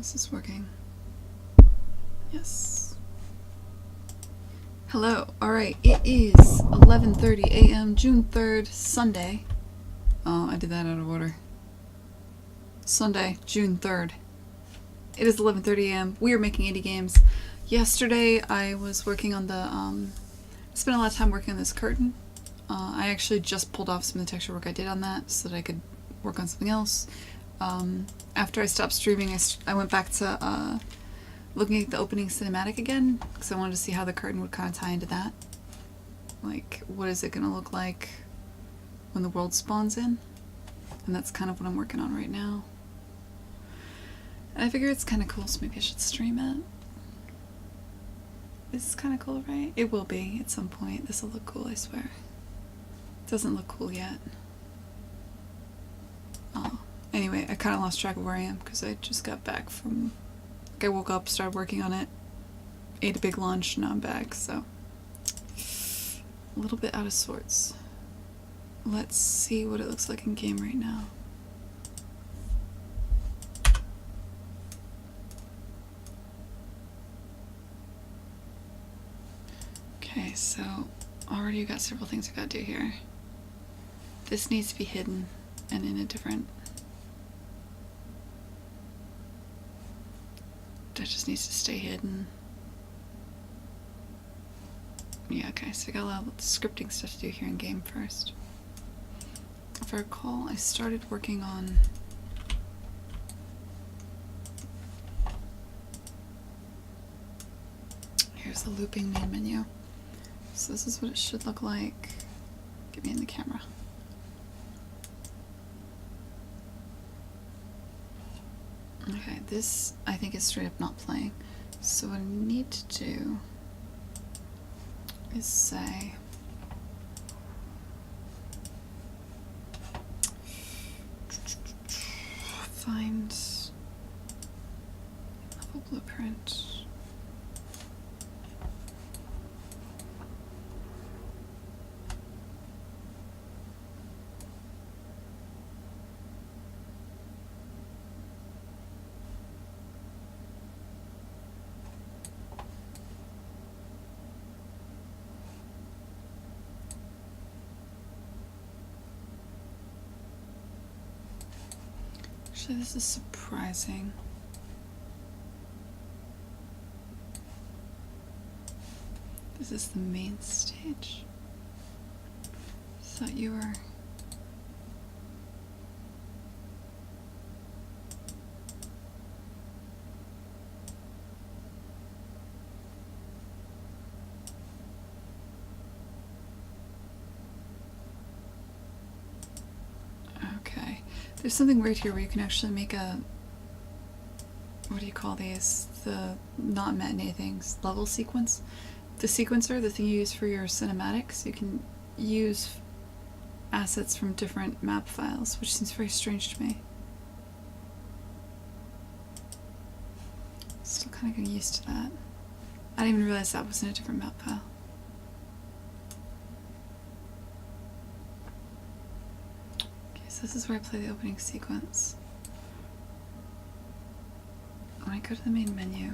This is working. Yes. Hello. Alright, it is 11:30 a.m. June 3rd, Sunday. Oh, I did that out of order. Sunday, June 3rd. It is 11:30 a.m. We are making indie games. Yesterday I was working on the, I spent a lot of time working on this curtain. I actually just pulled off some of the texture work I did on that so that I could work on something else. After I stopped streaming, I went back to looking at the opening cinematic again because I wanted to see how the curtain would kind of tie into that. Like, what is it going to look like when the world spawns in? And that's kind of what I'm working on right now. And I figure it's kind of cool, so maybe I should stream it. This is kind of cool, right? It will be at some point. This will look cool, I swear. It doesn't look cool yet. Oh. Anyway, I kind of lost track of where I am because I just got back from... Like, I woke up, started working on it, ate a big lunch, now I'm back, so... A little bit out of sorts. Let's see what it looks like in game right now. Okay, so already you got several things I gotta do here. This needs to be hidden and in a different... That just needs to stay hidden. Yeah, okay, so I got a lot of scripting stuff to do here in game first. If I recall, I started working on... Here's the looping main menu. So this is what it should look like. Get me in the camera. Okay, this I think is straight up not playing. So what I need to do is say find level blueprint. Actually, this is surprising. This is the main stage. Thought you were... Okay. There's something weird here where you can actually make a... What do you call these? The not matinee things. Level sequence? The sequencer, the thing you use for your cinematics, you can use assets from different map files, which seems very strange to me. Still kind of getting used to that. I didn't even realize that was in a different map file. Okay, so this is where I play the opening sequence. When I go to the main menu,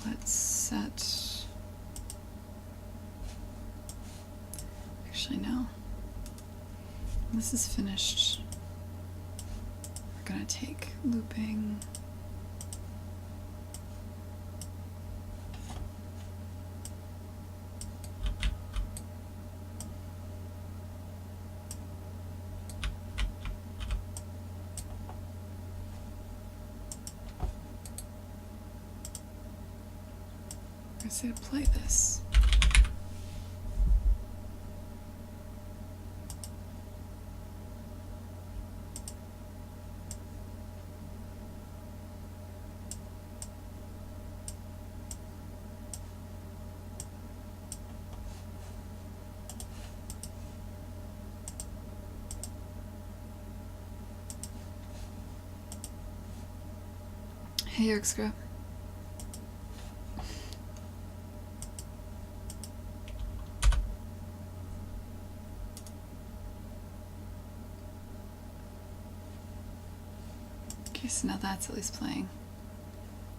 let's set... Actually, no. When this is finished, we're gonna take looping. I say to play this. Hey, York Scrub. Okay, so now that's at least playing.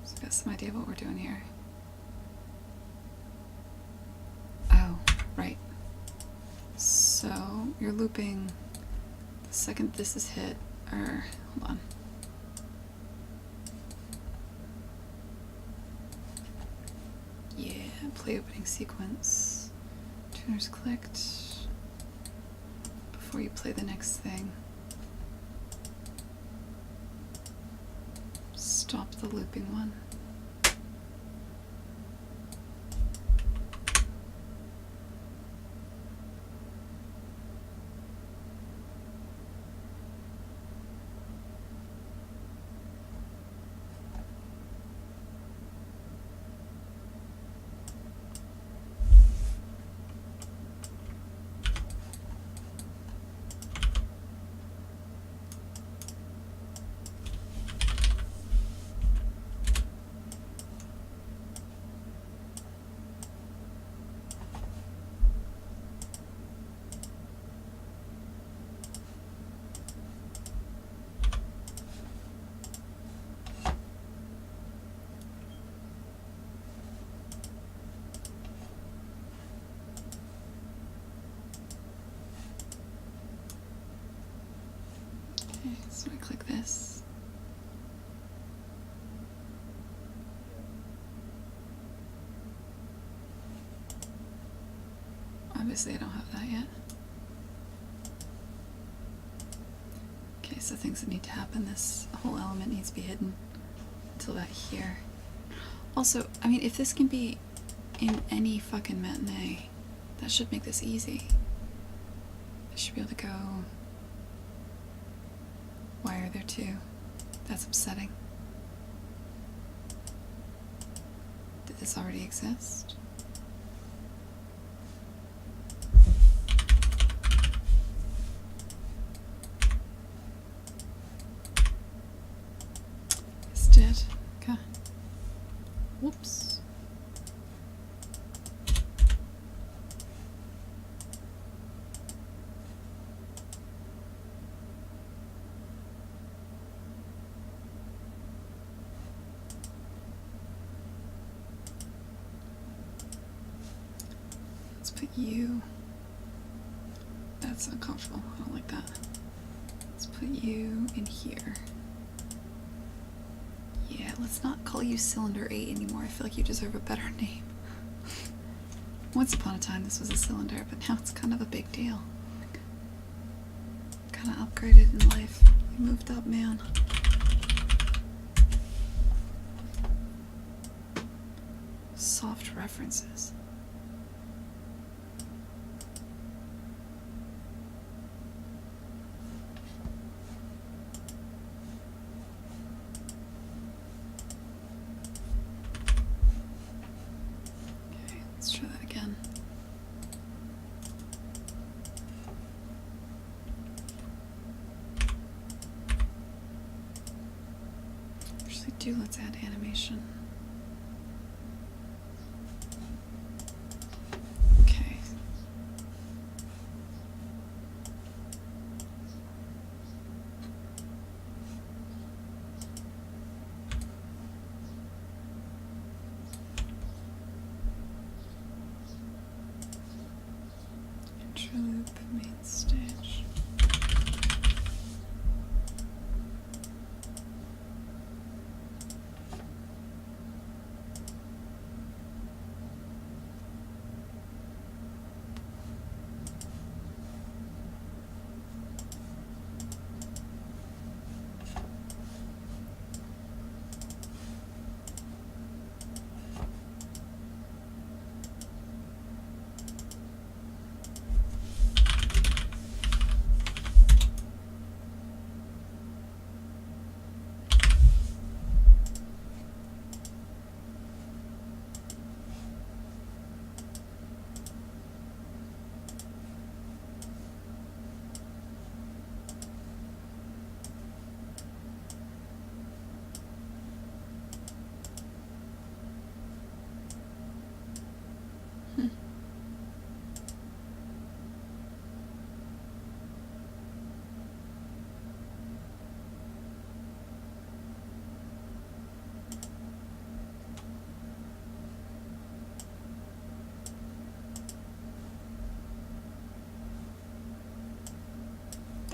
So I've got some idea of what we're doing here. Oh, right. So you're looping the second this is hit, or hold on. Yeah, play opening sequence. Tuner's clicked. Before you play the next thing, stop the looping one. Okay, so I click this. Obviously I don't have that yet. Okay, so things that need to happen, this whole element needs to be hidden until about here. Also, I mean, if this can be in any fucking matinee, that should make this easy. I should be able to go... Why are there two? That's upsetting. Did this already exist? This did. Okay. Whoops. Let's put you. That's uncomfortable. I don't like that. Let's put you in here. Yeah, let's not call you Cylinder 8 anymore. I feel like you deserve a better name. Once upon a time this was a cylinder, but now it's kind of a big deal. Kind of upgraded in life. You moved up, man. Soft references. Okay, let's try that again. Actually, let's add animation. Okay. Interloop, main stage.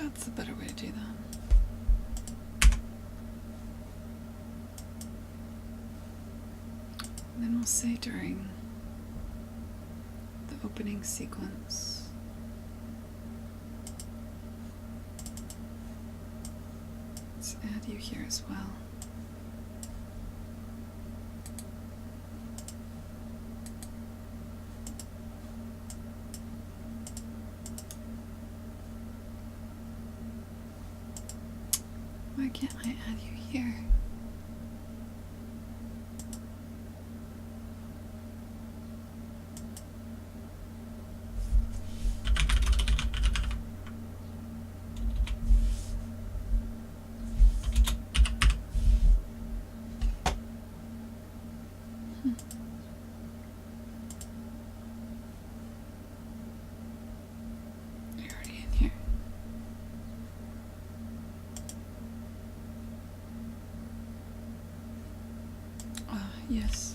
That's a better way to do that. And then we'll say during the opening sequence. Let's add you here as well. Why can't I add you here? You're already in here. Yes.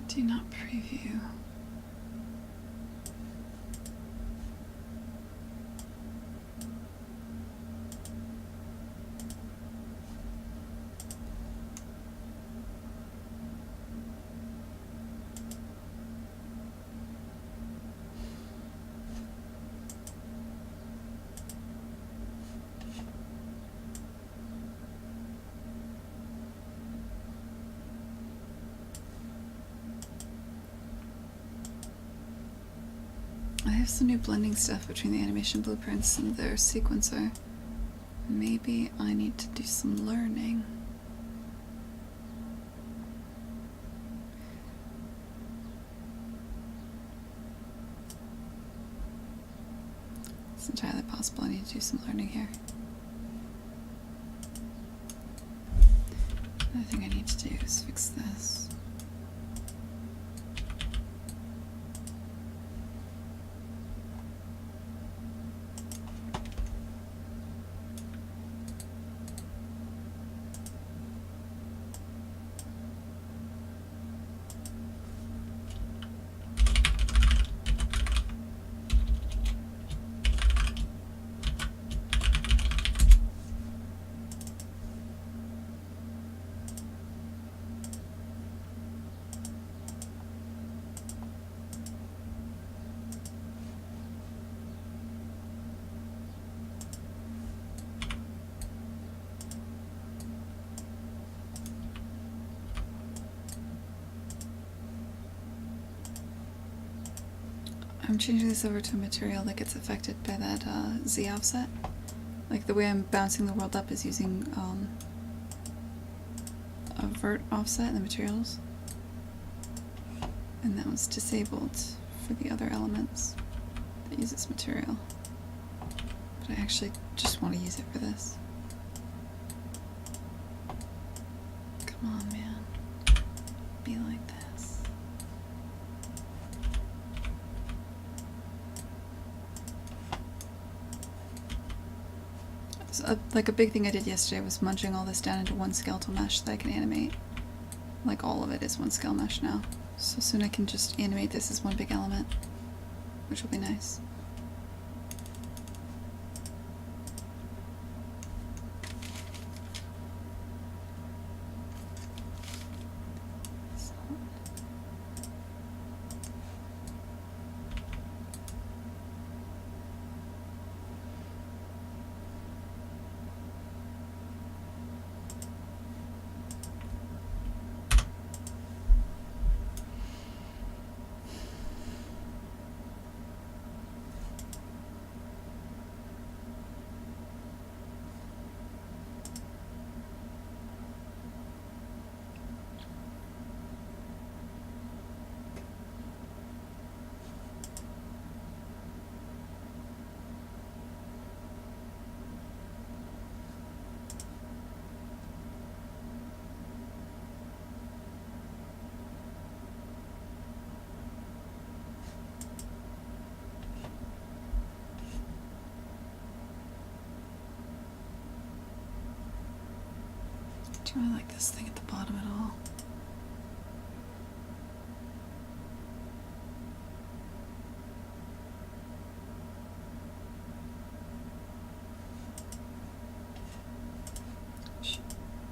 Do not preview. I have some new blending stuff between the animation blueprints and their sequencer. Maybe I need to do some learning. It's entirely possible I need to do some learning here. Another thing I need to do is fix this. I'm changing this over to a material that gets affected by that Z offset. Like the way I'm bouncing the world up is using a vert offset in the materials. And that was disabled for the other elements that use this material. But I actually just want to use it for this. Come on, man. Be like this. So, like a big thing I did yesterday was munching all this down into one skeletal mesh that I can animate. Like all of it is one scale mesh now. So soon I can just animate this as one big element, which will be nice. Do I like this thing at the bottom at all?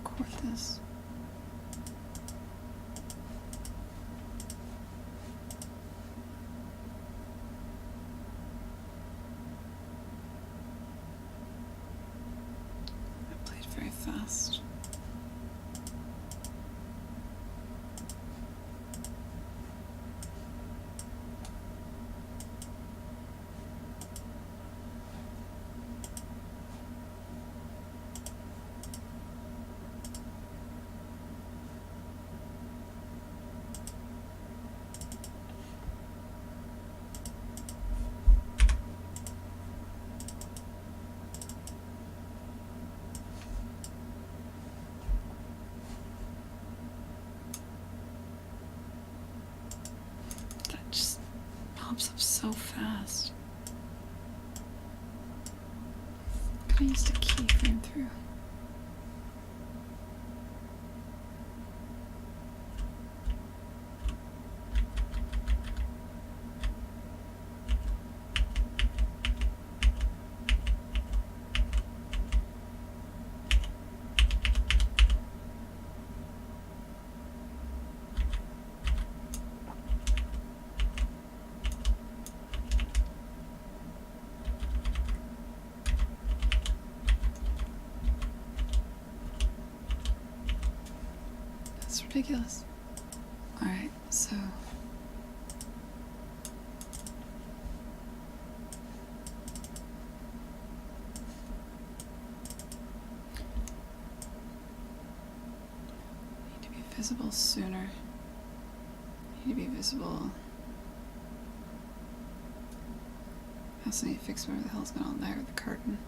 Record this. I played very fast. Just pops up so fast. I used to keyframe through. That's ridiculous. Alright, so need to be visible sooner. Need to be visible. I also need to fix whatever the hell's going on there with the curtain.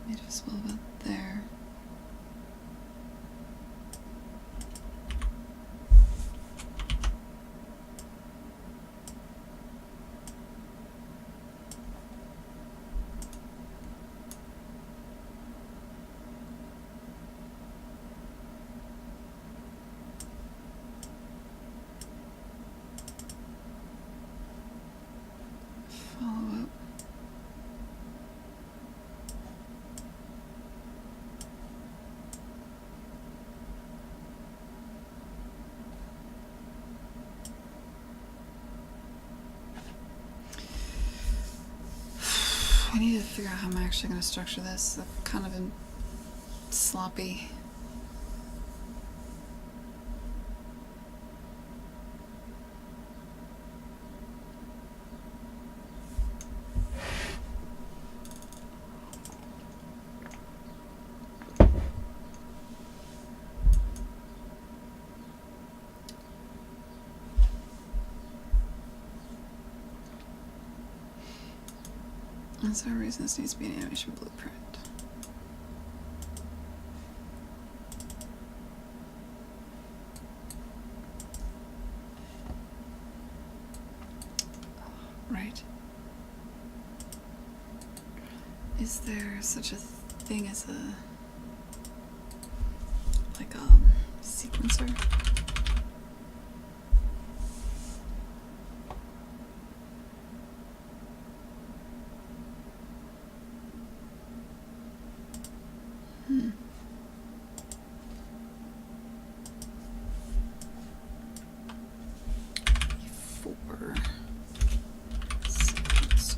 Made visible about there. Follow up. I need to figure out how I'm actually going to structure this. I've kind of been sloppy. That's our reason this needs to be an animation blueprint. Right. Is there such a thing as a sequencer? Before sequencer.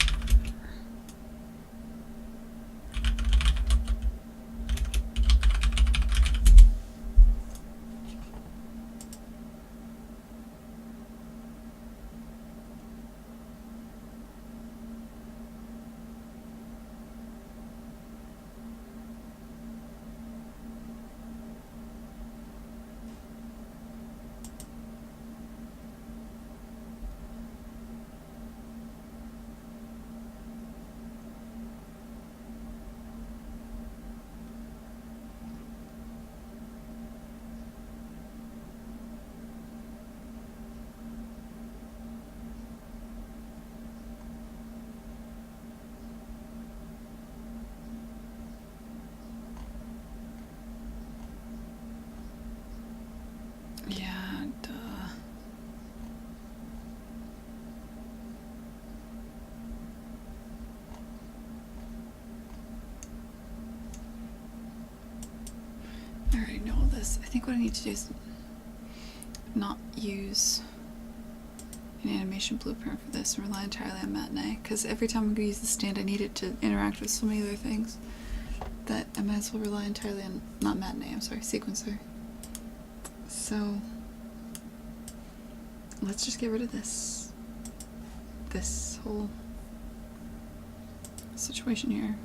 this. I think what I need to do is not use an animation blueprint for this and rely entirely on Matinee, because every time I'm going to use the stand I need it to interact with so many other things that I might as well rely entirely on, not Matinee, I'm sorry, Sequencer. So let's just get rid of this whole situation here.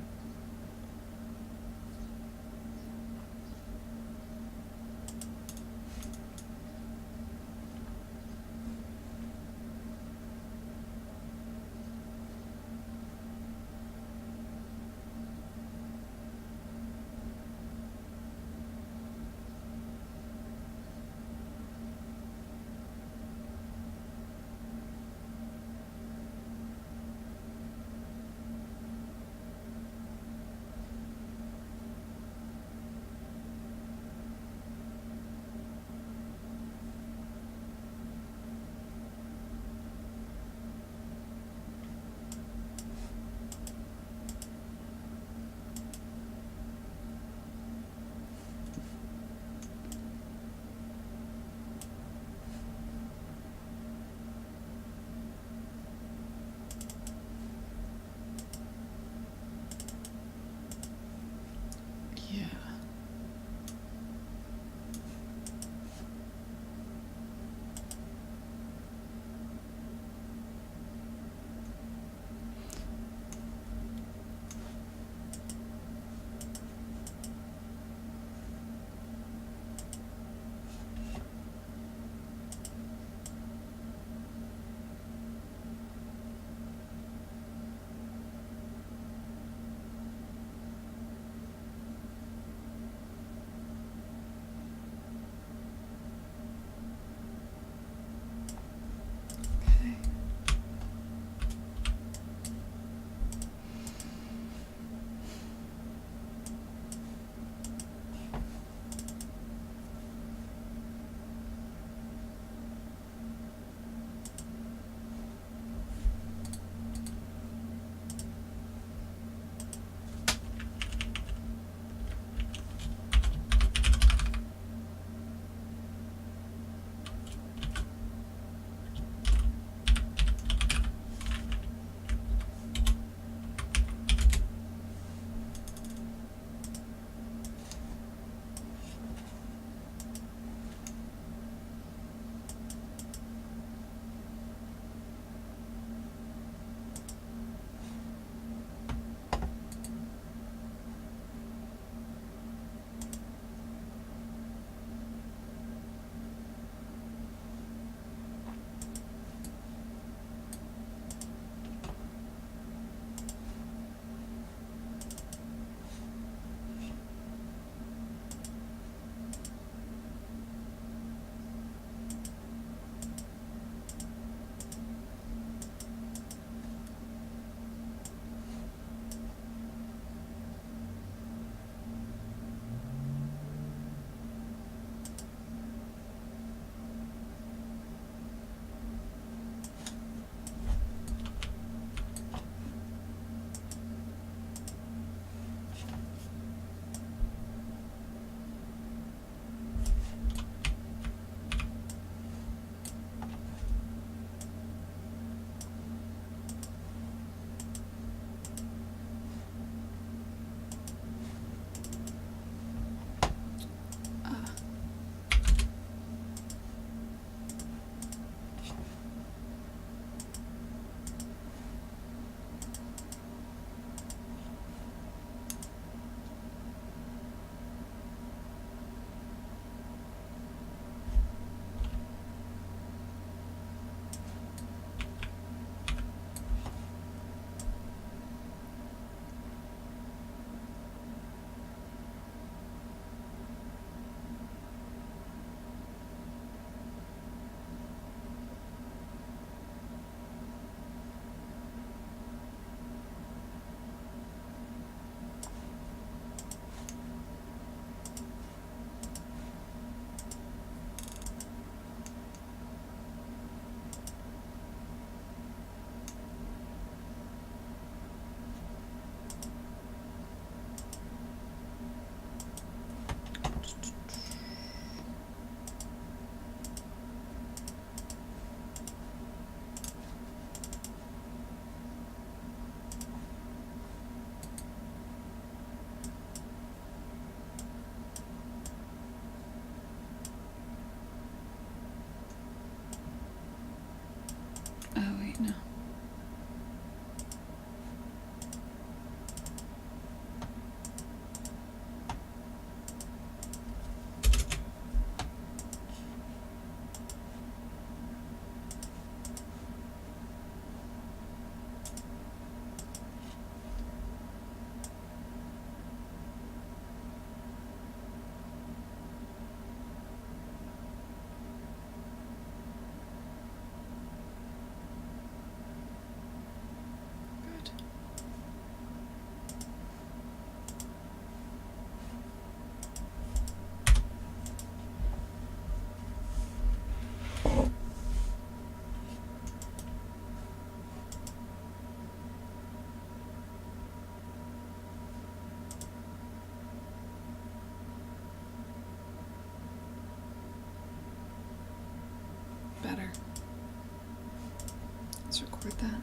record that.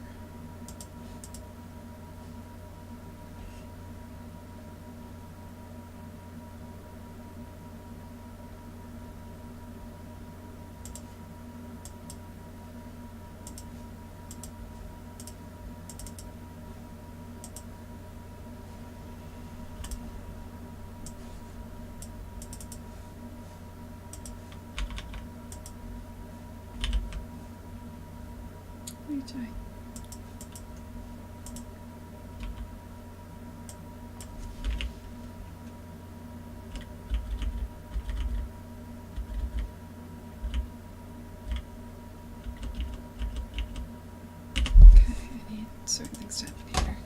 What are you doing? Okay, I need certain things to happen here.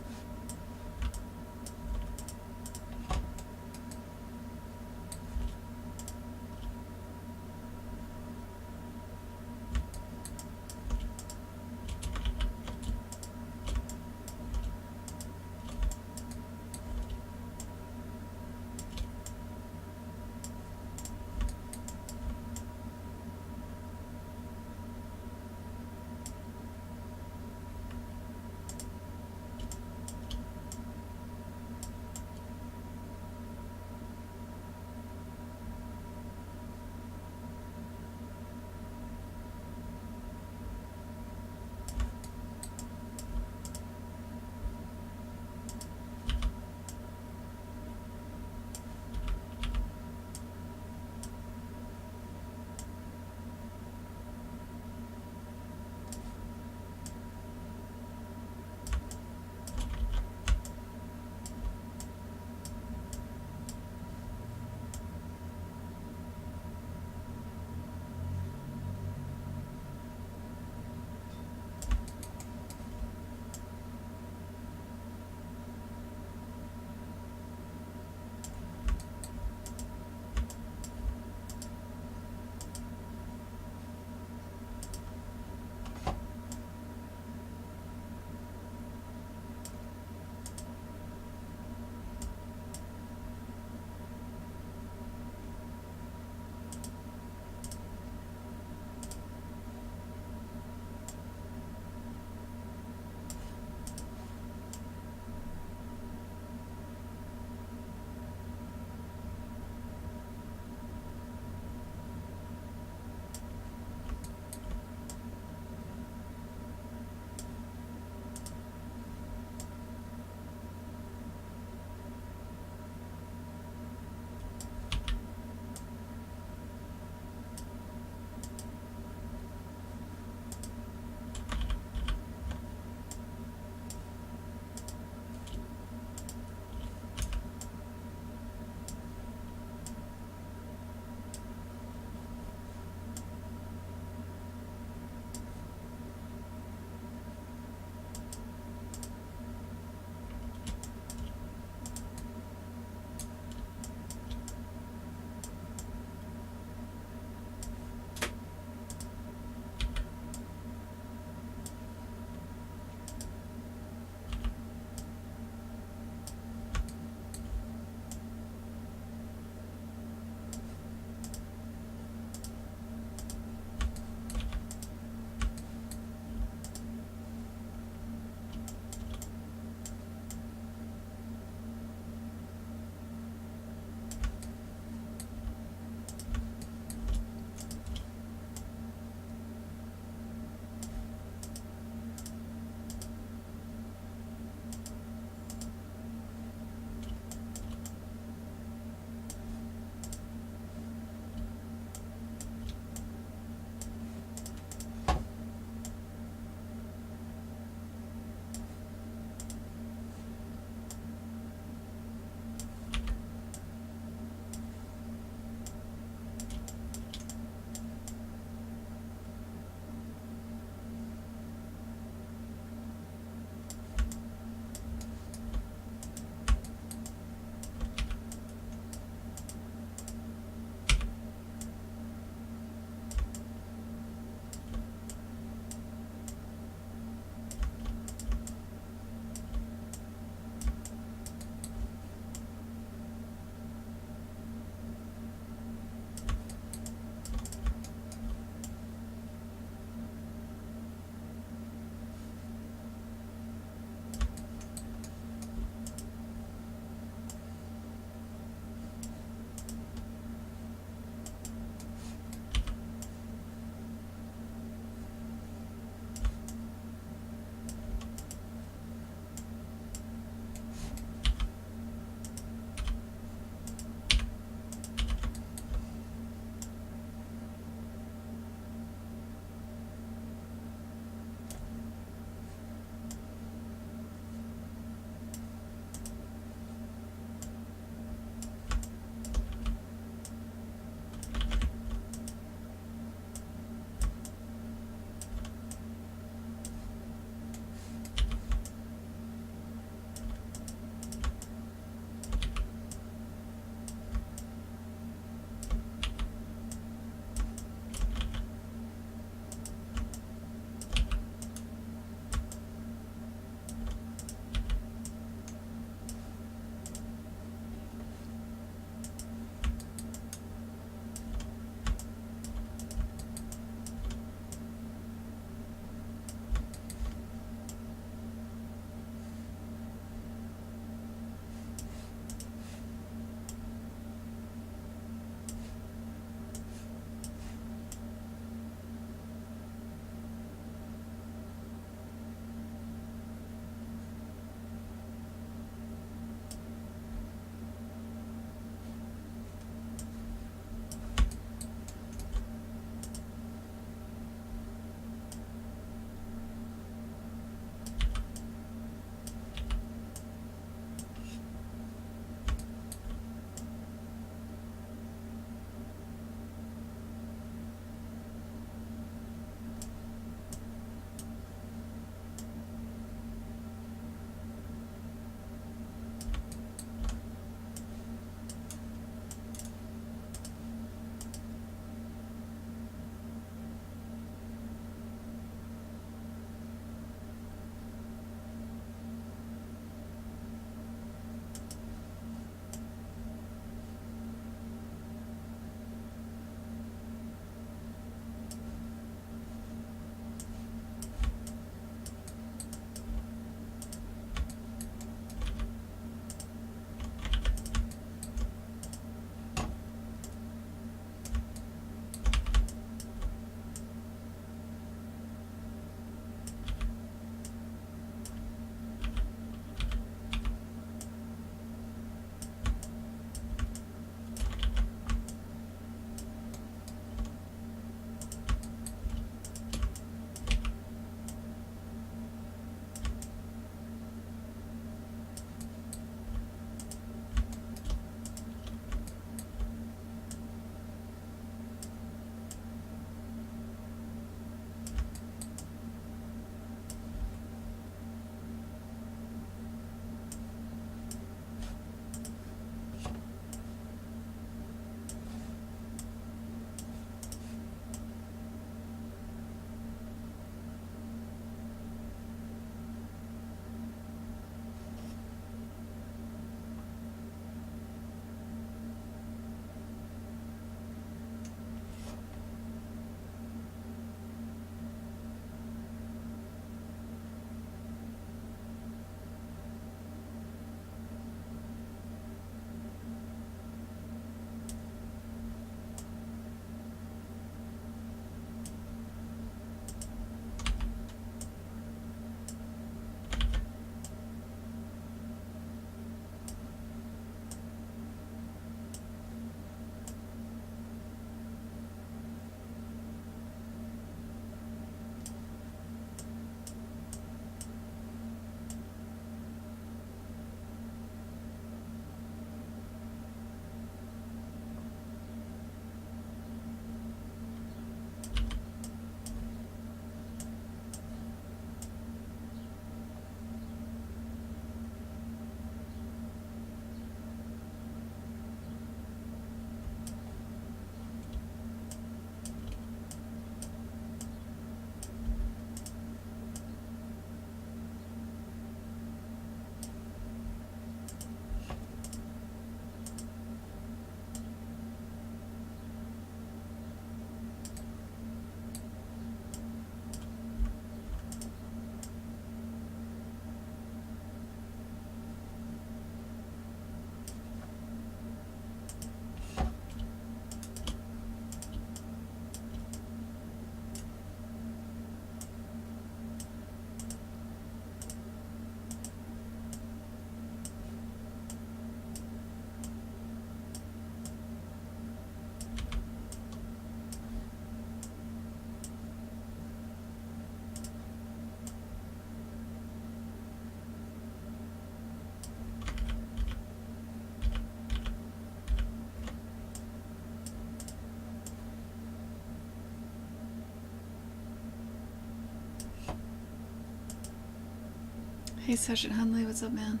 Hey Sergeant Hunley, what's up, man?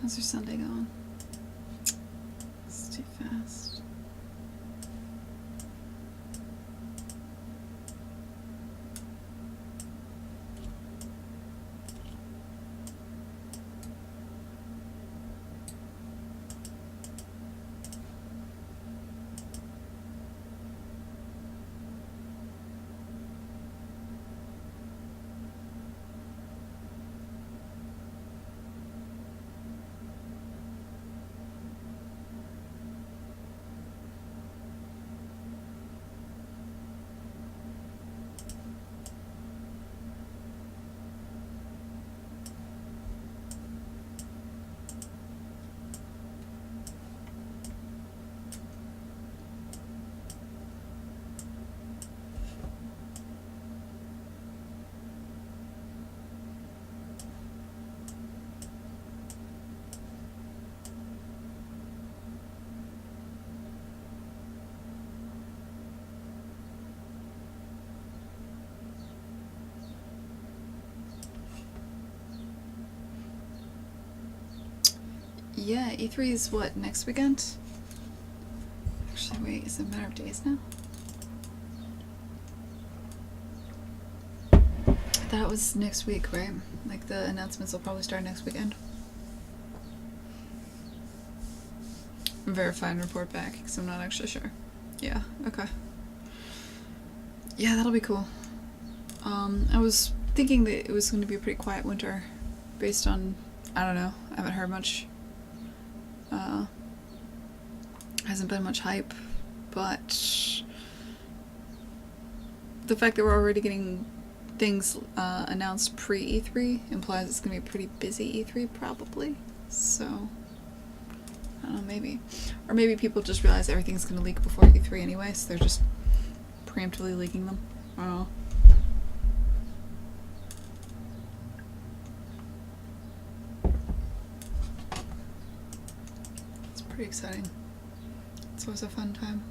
How's your Sunday going? It's too fast. Yeah, E3 is what, next weekend? Actually, wait, is it a matter of days now? That was next week, right? Like, the announcements will probably start next weekend. Verify and report back, because I'm not actually sure. Yeah, okay. Yeah, that'll be cool. I was thinking that it was going to be a pretty quiet winter, based on, I don't know, I haven't heard much. Hasn't been much hype, but the fact that we're already getting things announced pre-E3 implies it's going to be a pretty busy E3 probably, so I don't know, maybe. Or maybe people just realize everything's going to leak before E3 anyway, so they're just preemptively leaking them. I don't know. It's pretty exciting. It's always a fun time.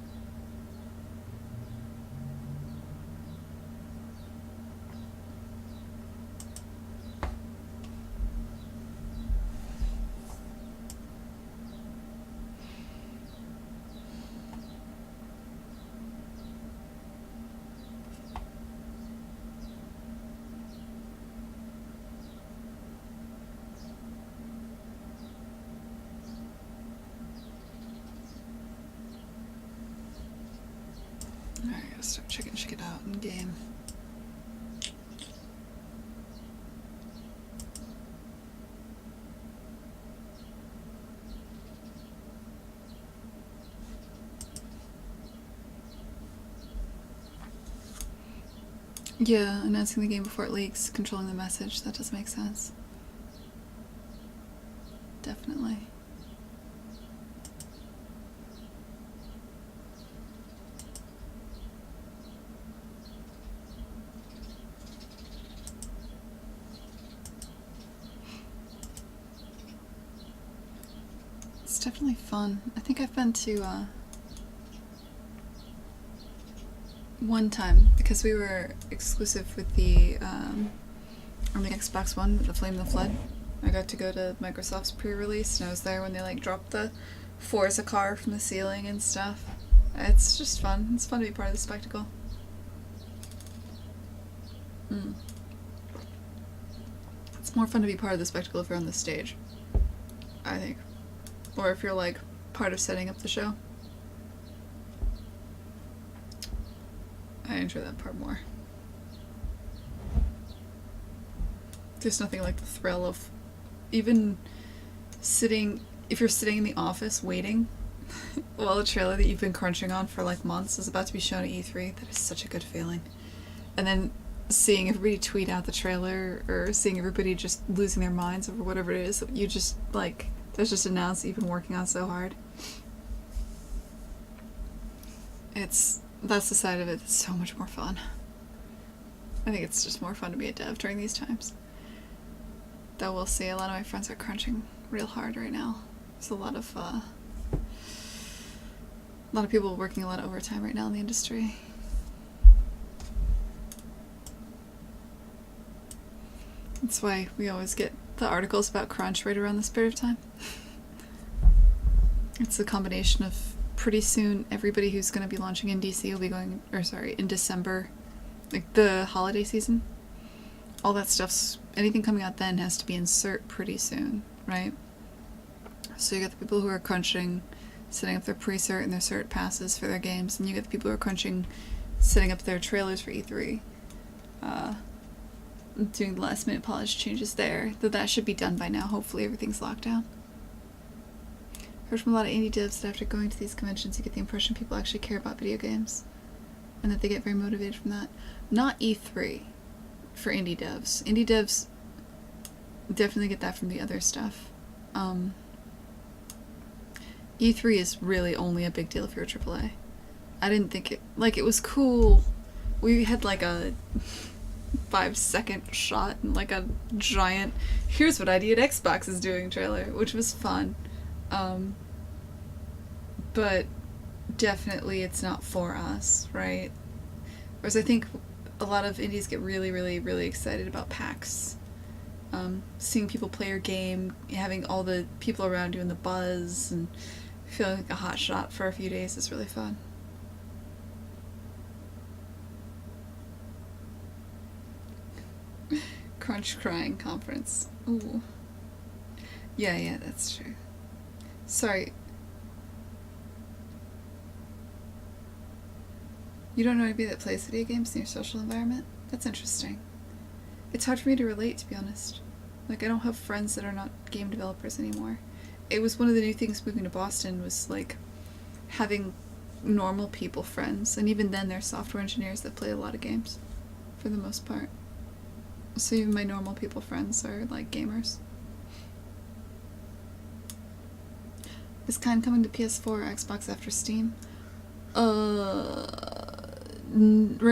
Alright, I gotta start checking shit out in game. Yeah, announcing the game before it leaks, controlling the message, that does make sense. Definitely. It's definitely fun. I think I've been to, one time, because we were exclusive with the, on the Xbox One, with the Flame of the Flood. I got to go to Microsoft's pre-release, and I was there when they, like, dropped the Forza car from the ceiling and stuff. It's just fun. It's fun to be part of the spectacle. It's more fun to be part of the spectacle if you're on the stage, I think. Or if you're, like, part of setting up the show. I enjoy that part more. There's nothing like the thrill of even sitting, if you're sitting in the office waiting while a trailer that you've been crunching on for like months is about to be shown at E3. That is such a good feeling. And then seeing everybody tweet out the trailer, or seeing everybody just losing their minds over whatever it is that you just, like, that's just announced that you've been working on so hard. That's the side of it that's so much more fun. I think it's just more fun to be a dev during these times. Though we'll see, a lot of my friends are crunching real hard right now. There's a lot of people working a lot of overtime right now in the industry. That's why we always get the articles about crunch right around this period of time. It's a combination of pretty soon everybody who's going to be launching in DC will be going, or sorry, in December, like the holiday season. All that stuff's, anything coming out then has to be in cert pretty soon, right? So you got the people who are crunching, setting up their pre-cert and their cert passes for their games, and you get the people who are crunching, setting up their trailers for E3. Doing the last minute polish changes there, though that should be done by now. Hopefully everything's locked down. Heard from a lot of indie devs that after going to these conventions you get the impression people actually care about video games and that they get very motivated from that. Not E3 for indie devs. Indie devs definitely get that from the other stuff. E3 is really only a big deal if you're a AAA. I didn't think it, like, it was cool. We had like a 5-second shot and like a giant here's what ID at Xbox is doing trailer, which was fun. But definitely it's not for us, right? Whereas I think a lot of indies get really, really, really excited about PAX. Seeing people play your game, having all the people around you in the buzz, and feeling like a hot shot for a few days is really fun. Crunch crying conference. Ooh. Yeah, that's true. Sorry. You don't know anybody that plays video games in your social environment? That's interesting. It's hard for me to relate, to be honest. Like, I don't have friends that are not game developers anymore. It was one of the new things moving to Boston was, like, having normal people friends. And even then, they're software engineers that play a lot of games, for the most part. So even my normal people friends are, like, gamers. Is Kind coming to PS4 or Xbox after Steam? Right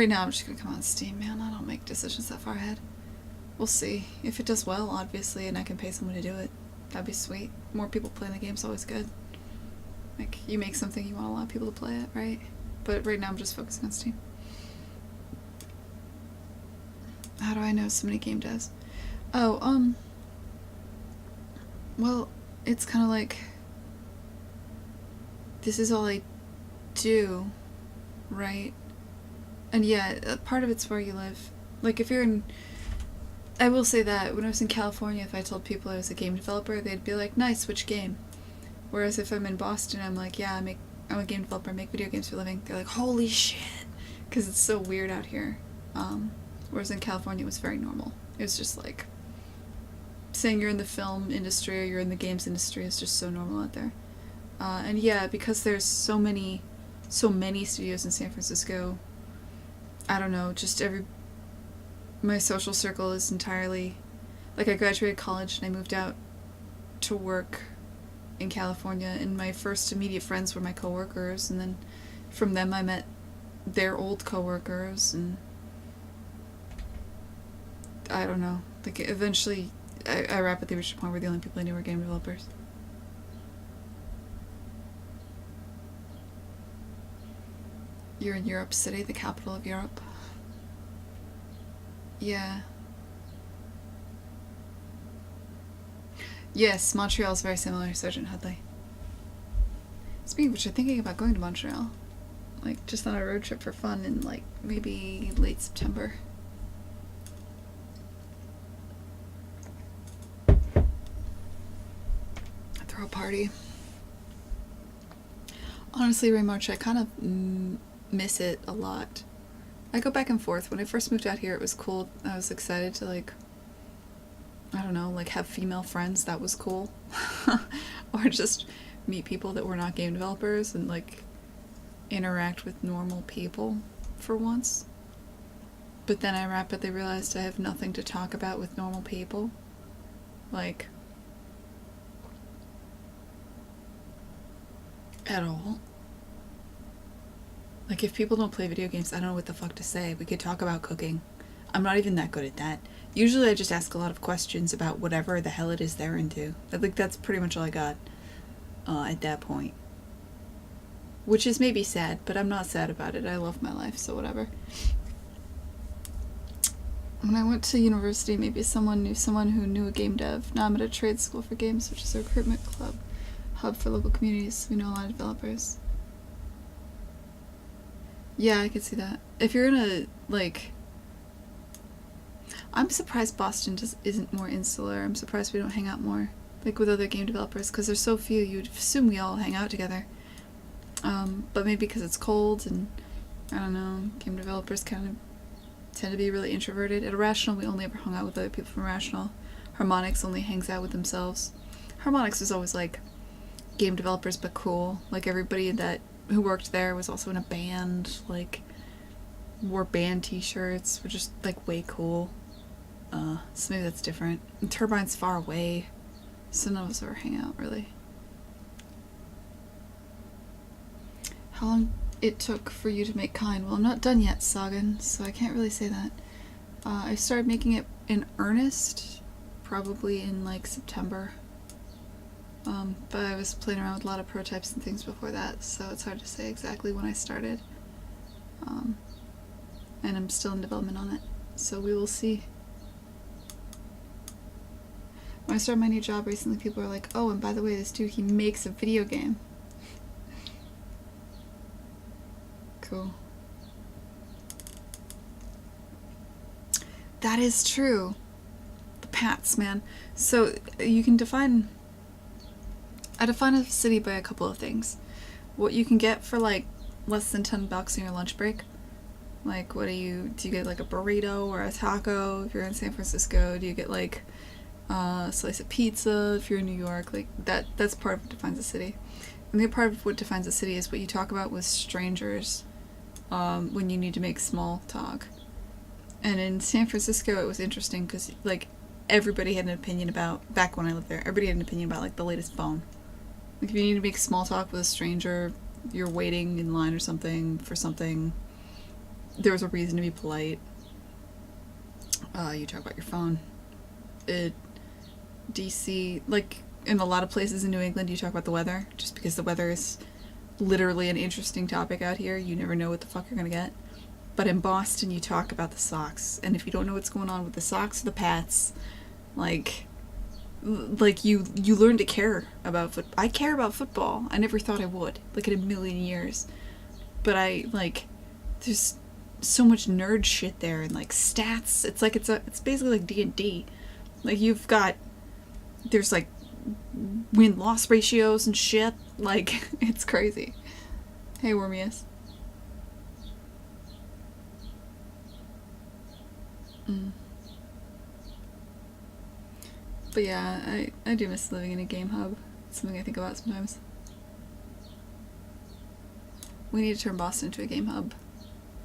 now I'm just gonna come on Steam, man. I don't make decisions that far ahead. We'll see. If it does well, obviously, and I can pay someone to do it, that'd be sweet. More people playing the game's always good. Like, you make something, you want a lot of people to play it, right? But right now I'm just focusing on Steam. How do I know so many game devs? Oh, well, it's kind of like, this is all I do, right? And yeah, part of it's where you live. Like, if you're in, I will say that when I was in California, if I told people I was a game developer, they'd be like, nice, which game? Whereas if I'm in Boston, I'm like, yeah, I'm a game developer, I make video games for a living. They're like, holy shit, because it's so weird out here. Whereas in California, it was very normal. It was just like, saying you're in the film industry or you're in the games industry is just so normal out there. And yeah, because there's so many studios in San Francisco, I don't know, just my social circle is entirely, like, I graduated college and I moved out to work in California, and my first immediate friends were my coworkers, and then from them I met their old coworkers, and I don't know, like, eventually I rapidly reached a point where the only people I knew were game developers. You're in Europe City, the capital of Europe. Yeah. Yes, Montreal is very similar to Sergeant Headley. Speaking of which, I'm thinking about going to Montreal. Like, just on a road trip for fun in, like, maybe late September. Throw a party. Honestly, Raymarch, I kind of miss it a lot. I go back and forth. When I first moved out here, it was cool. I was excited to, like, I don't know, like, have female friends. That was cool. Or just meet people that were not game developers and, like, interact with normal people for once. But then I rapidly realized I have nothing to talk about with normal people. Like, at all. Like, if people don't play video games, I don't know what the fuck to say. We could talk about cooking. I'm not even that good at that. Usually I just ask a lot of questions about whatever the hell it is they're into. I think that's pretty much all I got at that point. Which is maybe sad, but I'm not sad about it. I love my life, so whatever. When I went to university, maybe someone knew someone who knew a game dev. Now I'm at a trade school for games, which is a recruitment club hub for local communities. We know a lot of developers. Yeah, I could see that. If you're in a, like... I'm surprised Boston just isn't more insular. I'm surprised we don't hang out more, like, with other game developers, because there's so few. You'd assume we all hang out together. But maybe because it's cold, and, I don't know, game developers kind of tend to be really introverted. At Irrational, we only ever hung out with other people from Irrational. Harmonix only hangs out with themselves. Harmonix was always, like, game developers, but cool. Like, everybody who worked there was also in a band, like, wore band t-shirts, were just, like, way cool. So maybe that's different. And Turbine's far away, so none of us ever hang out, really. How long it took for you to make Kind? Well, I'm not done yet, Sagan, so I can't really say that. I started making it in earnest probably in, like, September. But I was playing around with a lot of prototypes and things before that, so it's hard to say exactly when I started. And I'm still in development on it, so we will see. When I started my new job recently, people were like, oh, and by the way, this dude, he makes a video game. Cool. That is true. The Pats, man. So, you can define... I define a city by a couple of things. What you can get for, like, less than $10 on your lunch break. Like, do you get, like, a burrito or a taco if you're in San Francisco? Do you get, like... a slice of pizza if you're in New York? Like, that's part of what defines a city. And the other part of what defines a city is what you talk about with strangers when you need to make small talk. And in San Francisco, it was interesting because, like, everybody had an opinion about, back when I lived there, everybody had an opinion about, like, the latest phone. Like, if you need to make small talk with a stranger, you're waiting in line or something for something, there was a reason to be polite. You talk about your phone. DC, like, in a lot of places in New England, you talk about the weather, just because the weather is literally an interesting topic out here. You never know what the fuck you're gonna get. But in Boston, you talk about the Sox, and if you don't know what's going on with the Sox or the Pats, like you learn to care about football. I care about football. I never thought I would, like, in a million years. But there's so much nerd shit there, and, like, stats. It's like, it's basically like D&D. Like, there's, like, win-loss ratios and shit. Like, it's crazy. Hey, Wormius. But yeah, I do miss living in a game hub. It's something I think about sometimes. We need to turn Boston into a game hub.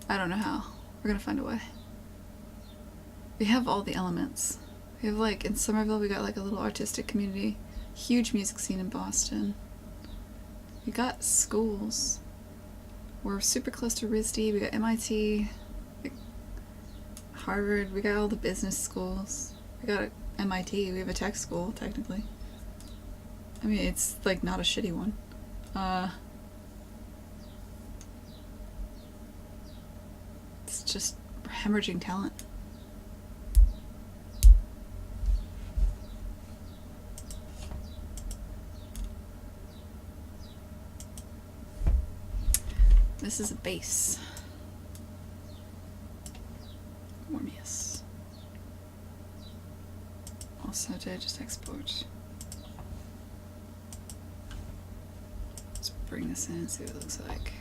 I don't know how. We're gonna find a way. We have all the elements. We have, like, in Somerville, we got, like, a little artistic community. Huge music scene in Boston. We got schools. We're super close to RISD. We got MIT, like, Harvard. We got all the business schools. We got MIT. We have a tech school, technically. I mean, it's, like, not a shitty one. It's just hemorrhaging talent. This is a base. Wormius. Also, did I just export? Let's bring this in and see what it looks like.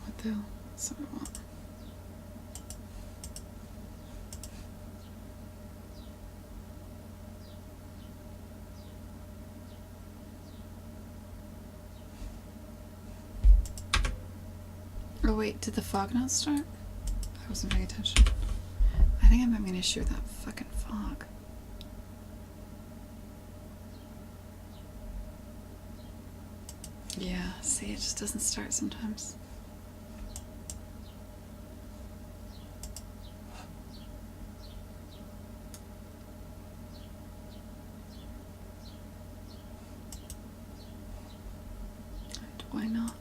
What the hell? That's not what I want. Oh wait, did the fog not start? I wasn't paying attention. I think I'm having an issue with that fucking fog. Yeah, see, it just doesn't start sometimes. And why not?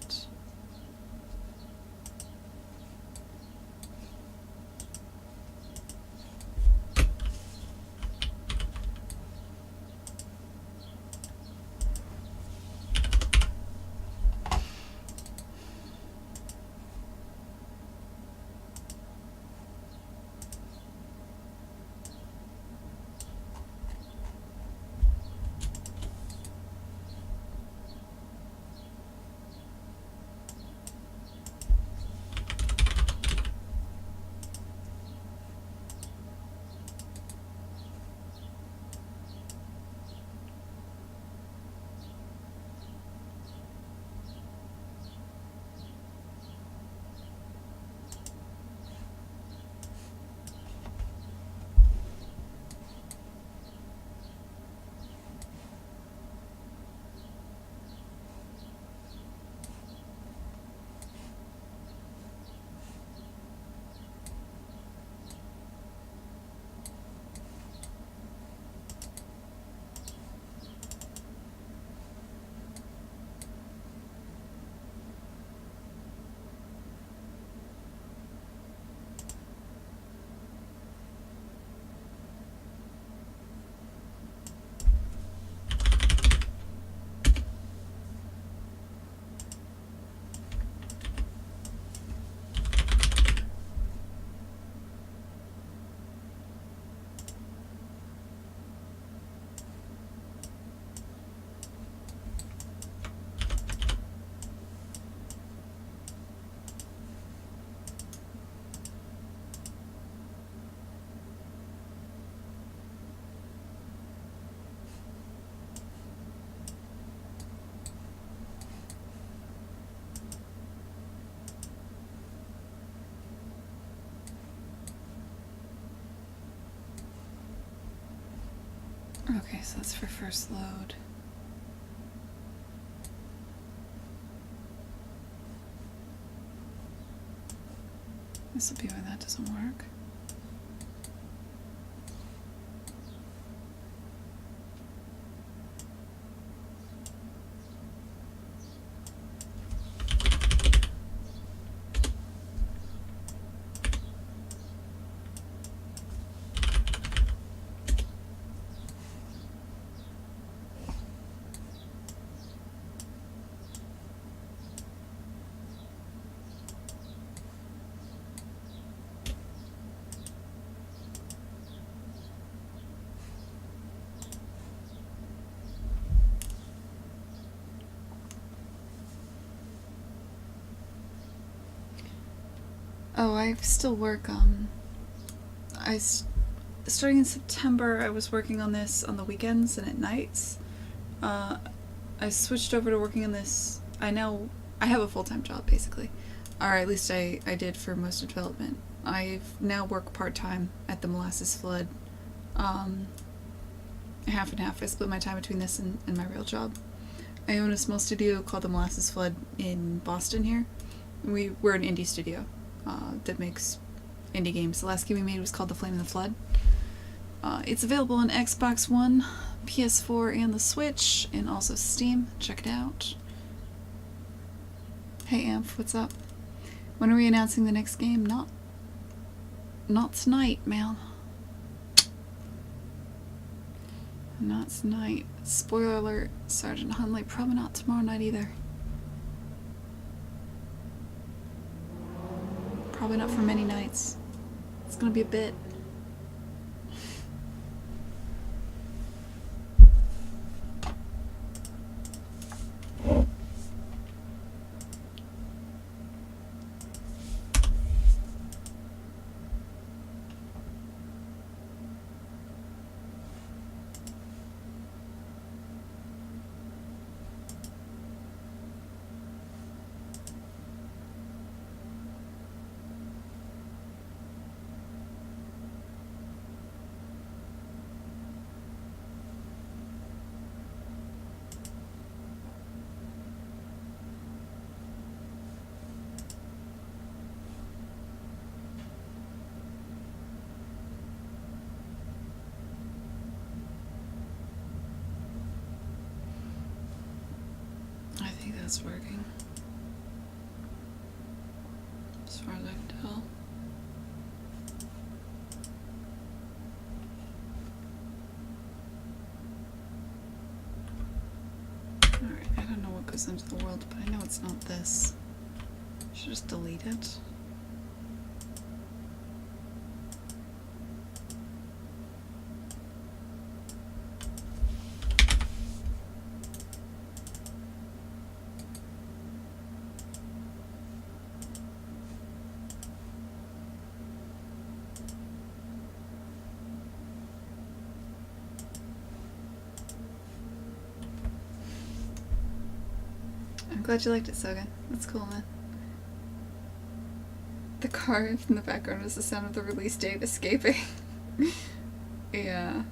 Okay, so that's for first load. This will be why that doesn't work. Oh, I still work, starting in September, I was working on this on the weekends and at nights. I switched over to working on this. I have a full-time job, basically. Or at least I did for most of development. I now work part-time at the Molasses Flood. Half and half. I split my time between this and my real job. I own a small studio called the Molasses Flood in Boston here. We're an indie studio that makes indie games. The last game we made was called The Flame and the Flood. It's available on Xbox One, PS4, and the Switch, and also Steam. Check it out. Hey Amph, what's up? When are we announcing the next game? Not tonight, man. Not tonight. Spoiler alert, Sergeant Hunley, probably not tomorrow night either. Probably not for many nights. It's gonna be a bit. is working. As far as I can tell. Alright, I don't know what goes into the world, but I know it's not this. I should just delete it. I'm glad you liked it, Sogan. That's cool, man. The car in the background is the sound of the release date escaping. Yeah.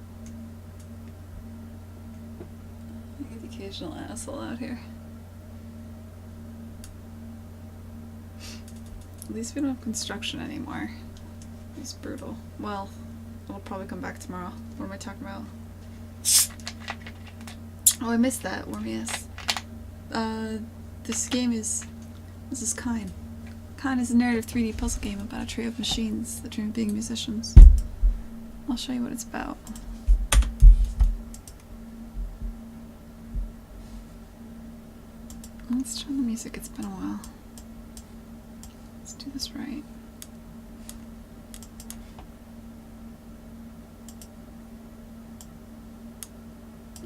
I get the occasional asshole out here. At least we don't have construction anymore. It's brutal. Well, it'll probably come back tomorrow. What am I talking about? Oh, I missed that. Wormius. This game is... This is Kine. Kine is a narrative 3D puzzle game about a trio of machines that dream of being musicians. I'll show you what it's about. Let's turn the music, it's been a while. Let's do this right.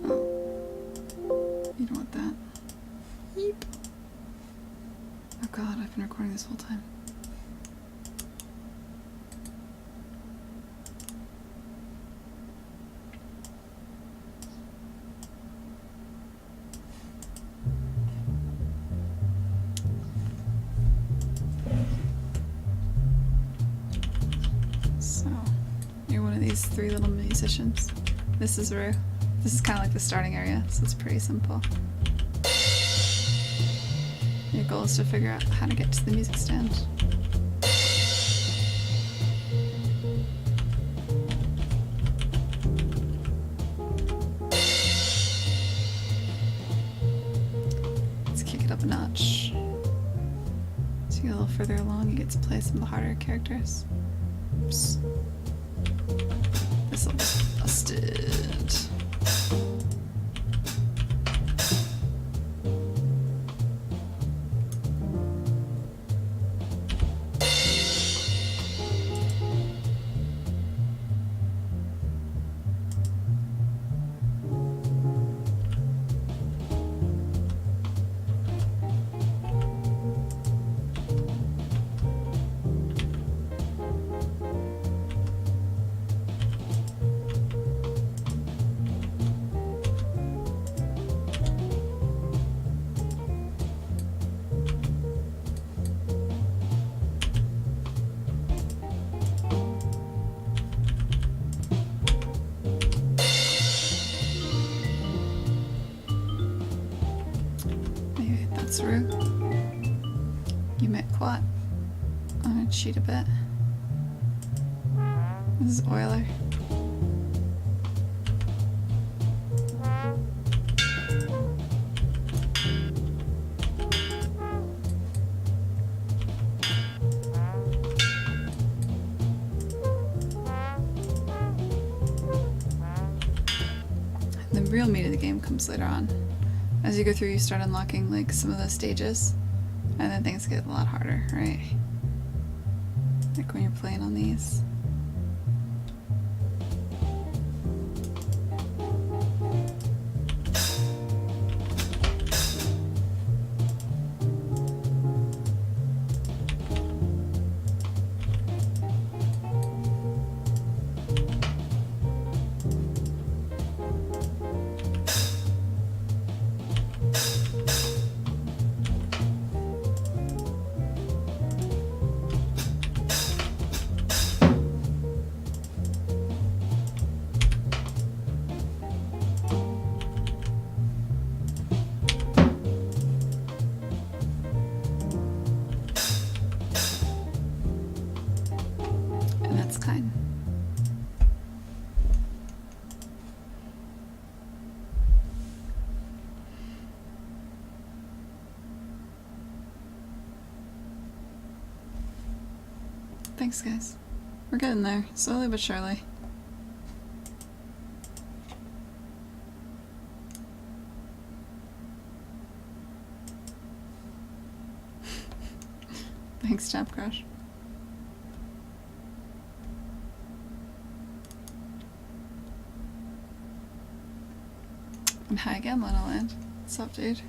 Oh. You don't want that. Yeep. Oh god, I've been recording this whole time. So, you're one of these three little musicians. This is Rue. This is kind of like the starting area, so it's pretty simple. Your goal is to figure out how to get to the music stand. Let's kick it up a notch. As you get a little further along, you get to play some of the harder characters. Oops. This'll be busted. Rue. You met Quat. I'm gonna cheat a bit. This is Euler. The real meat of the game comes later on. As you go through, you start unlocking like some of the stages, and then things get a lot harder, right? Like when you're playing on these. Kine. Thanks, guys. We're getting there, slowly but surely. Thanks, Tap Crash. And hi again, Lena Land. What's up, dude?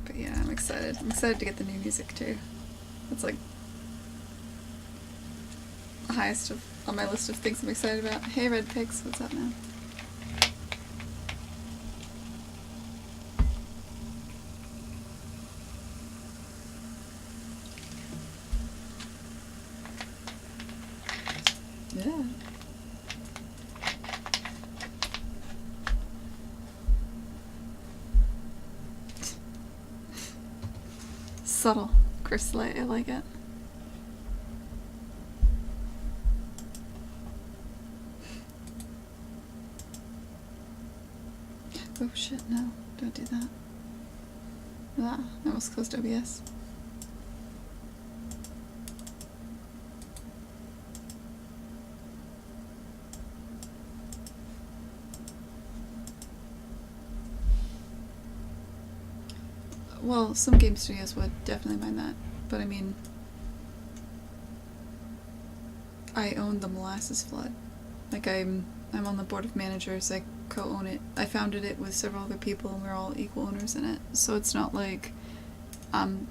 But yeah, I'm excited. I'm excited to get the new music too. It's like the highest on my list of things I'm excited about. Hey, Red Pigs, what's up, man? Yeah. Subtle. Crystallite, I like it. Oh shit, no. Don't do that. Ah, I almost closed OBS. Well, some game studios would definitely mind that, but I mean, I own the Molasses Flood. Like I'm on the board of managers. I co-own it. I founded it with several other people, and we're all equal owners in it. So it's not like I'm,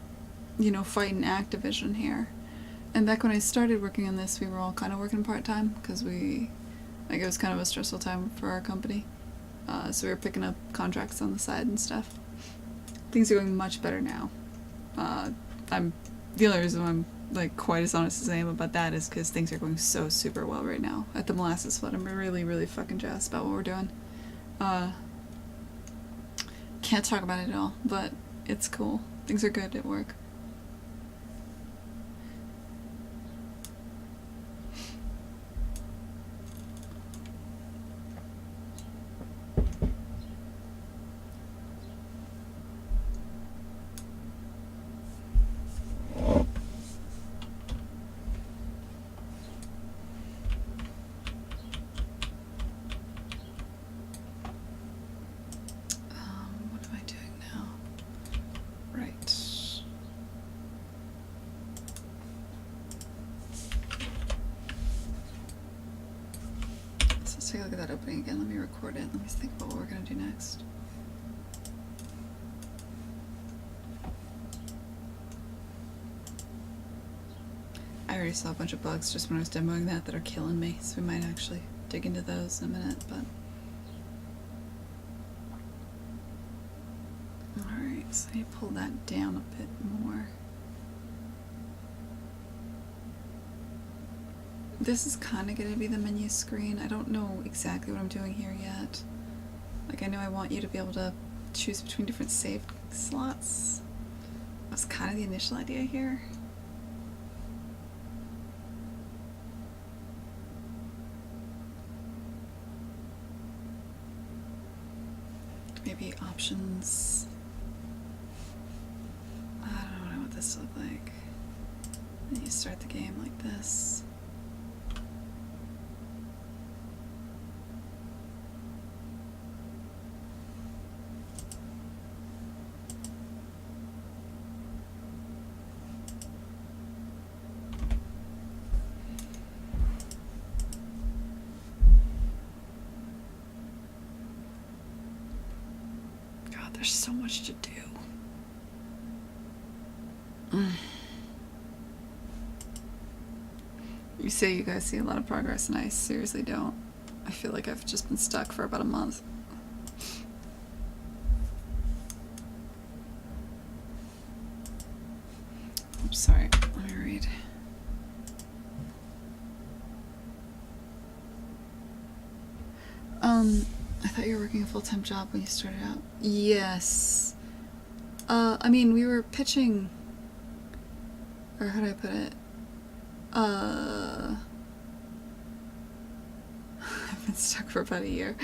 you know, fighting Activision here. And back when I started working on this, we were all kind of working part-time because it was kind of a stressful time for our company. So we were picking up contracts on the side and stuff. Things are going much better now. The only reason I'm like quite as honest as I am about that is because things are going so super well right now at the Molasses Flood. I'm really, really fucking jazzed about what we're doing. Can't talk about it at all, but it's cool. Things are good at work. What am I doing now? Right. So let's take a look at that opening again. Let me record it. Let me think about what we're gonna do next. I already saw a bunch of bugs just when I was demoing that are killing me, so we might actually dig into those in a minute, but... Alright, so I need to pull that down a bit more. This is kind of going to be the menu screen. I don't know exactly what I'm doing here yet. Like, I know I want you to be able to choose between different save slots. That's kind of the initial idea here. Maybe options. I don't know what this looks like. Then you start the game like this. God, there's so much to do. You say you guys see a lot of progress, and I seriously don't. I feel like I've just been stuck for about a month. I'm sorry, let me read. I thought you were working a full-time job when you started out. Yes. I mean, we were pitching... Or how do I put it? I I've been stuck for about a year.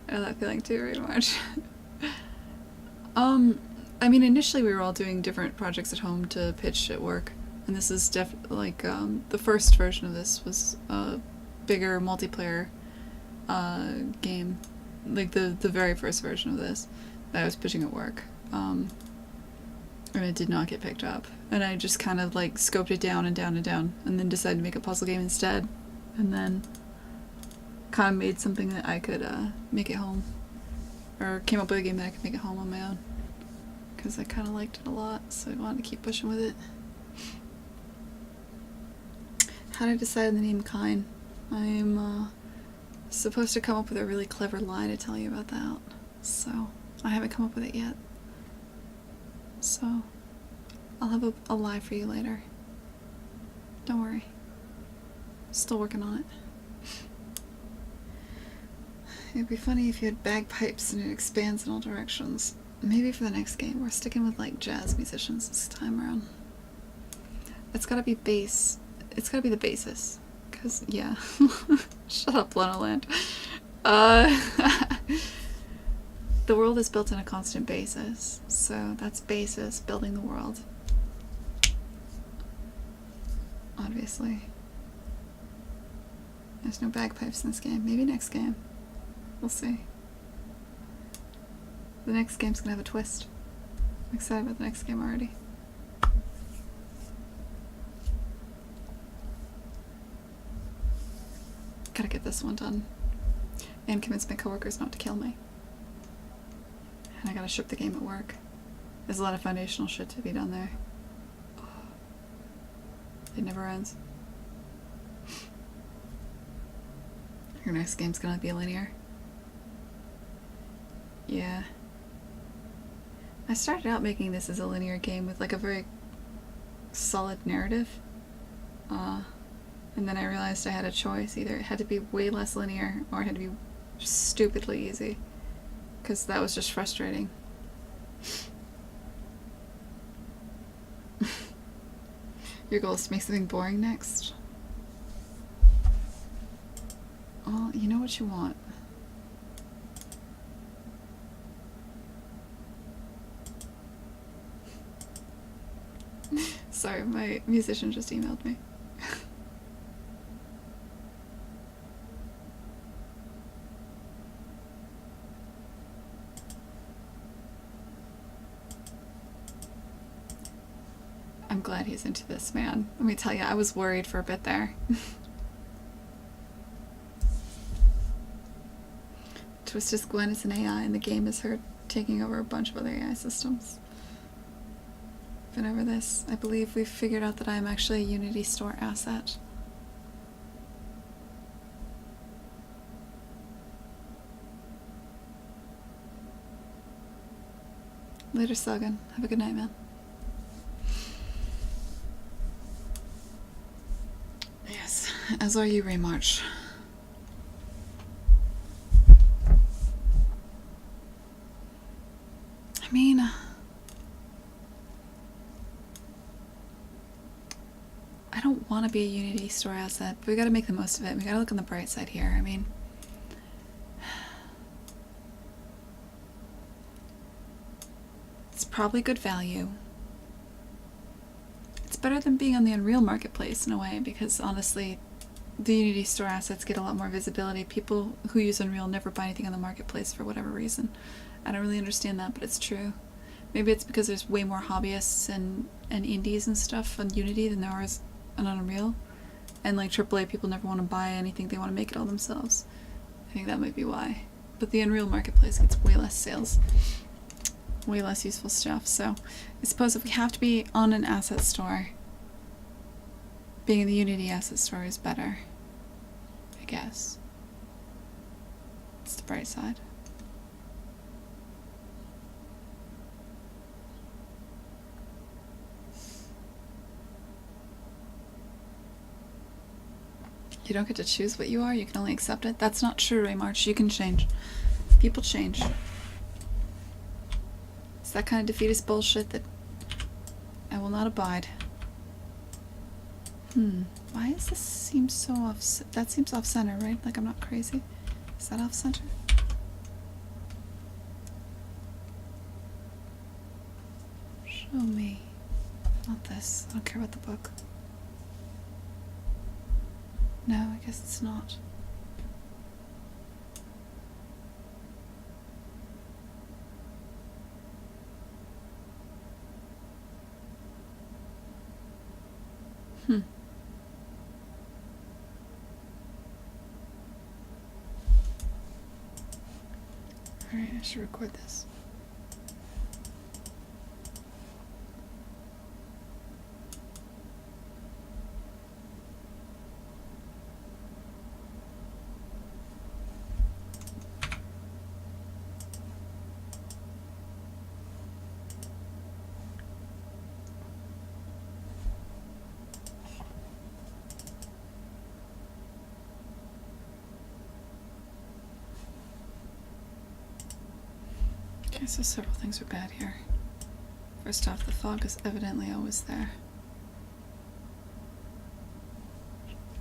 I know that feeling too, right, March? I mean, initially we were all doing different projects at home to pitch at work, and this is like the first version of this was a bigger multiplayer game, like the very first version of this that I was pitching at work, and it did not get picked up, and I just kind of like scoped it down and down and down, and then decided to make a puzzle game instead, and then kind of made something that I could make at home, or came up with a game that I could make at home on my own, because I kind of liked it a lot, so I wanted to keep pushing with it. How did I decide on the name Kine? I'm supposed to come up with a really clever lie to tell you about that, so I haven't come up with it yet. So I'll have a lie for you later. Don't worry. Still working on it. It'd be funny if you had bagpipes and it expands in all directions. Maybe for the next game, we're sticking with like jazz musicians this time around. It's gotta be bass. It's gotta be the basis. Cause, yeah. Shut up, Lenoland. The world is built on a constant basis. So that's basis, building the world. Obviously. There's no bagpipes in this game. Maybe next game. We'll see. The next game's gonna have a twist. I'm excited about the next game already. Gotta get this one done. And convince my coworkers not to kill me. And I gotta ship the game at work. There's a lot of foundational shit to be done there. It never ends. Your next game's gonna be linear. Yeah. I started out making this as a linear game with like a very solid narrative. And then I realized I had a choice. Either it had to be way less linear or it had to be stupidly easy. Because that was just frustrating. Your goal is to make something boring next? Well, you know what you want. Sorry, my musician just emailed me. I'm glad he's into this, man. Let me tell you, I was worried for a bit there. Twisted Gwen is an AI, and the game is her taking over a bunch of other AI systems. Been over this. I believe we've figured out that I'm actually a Unity Store asset. Later, Sagan. Have a good night, man. Yes, as are you, Raymarch. I mean, I don't want to be a Unity Store asset, but we gotta make the most of it. We gotta look on the bright side here. I mean, it's probably good value. It's better than being on the Unreal Marketplace in a way, because honestly, the Unity Store assets get a lot more visibility. People who use Unreal never buy anything on the Marketplace for whatever reason. I don't really understand that, but it's true. Maybe it's because there's way more hobbyists and indies and stuff on Unity than there is on Unreal. And like AAA people never want to buy anything, they want to make it all themselves. I think that might be why. But the Unreal Marketplace gets way less sales. Way less useful stuff. So I suppose if we have to be on an asset store, being in the Unity asset store is better. I guess. It's the bright side. You don't get to choose what you are, you can only accept it. That's not true, Raymarch. You can change. People change. It's that kind of defeatist bullshit that I will not abide. Why does this seem so off? That seems off center, right? Like I'm not crazy. Is that off center? Show me. Not this. I don't care about the book. No, I guess it's not. Alright, I should record this. Okay, so several things are bad here. First off, the fog is evidently always there.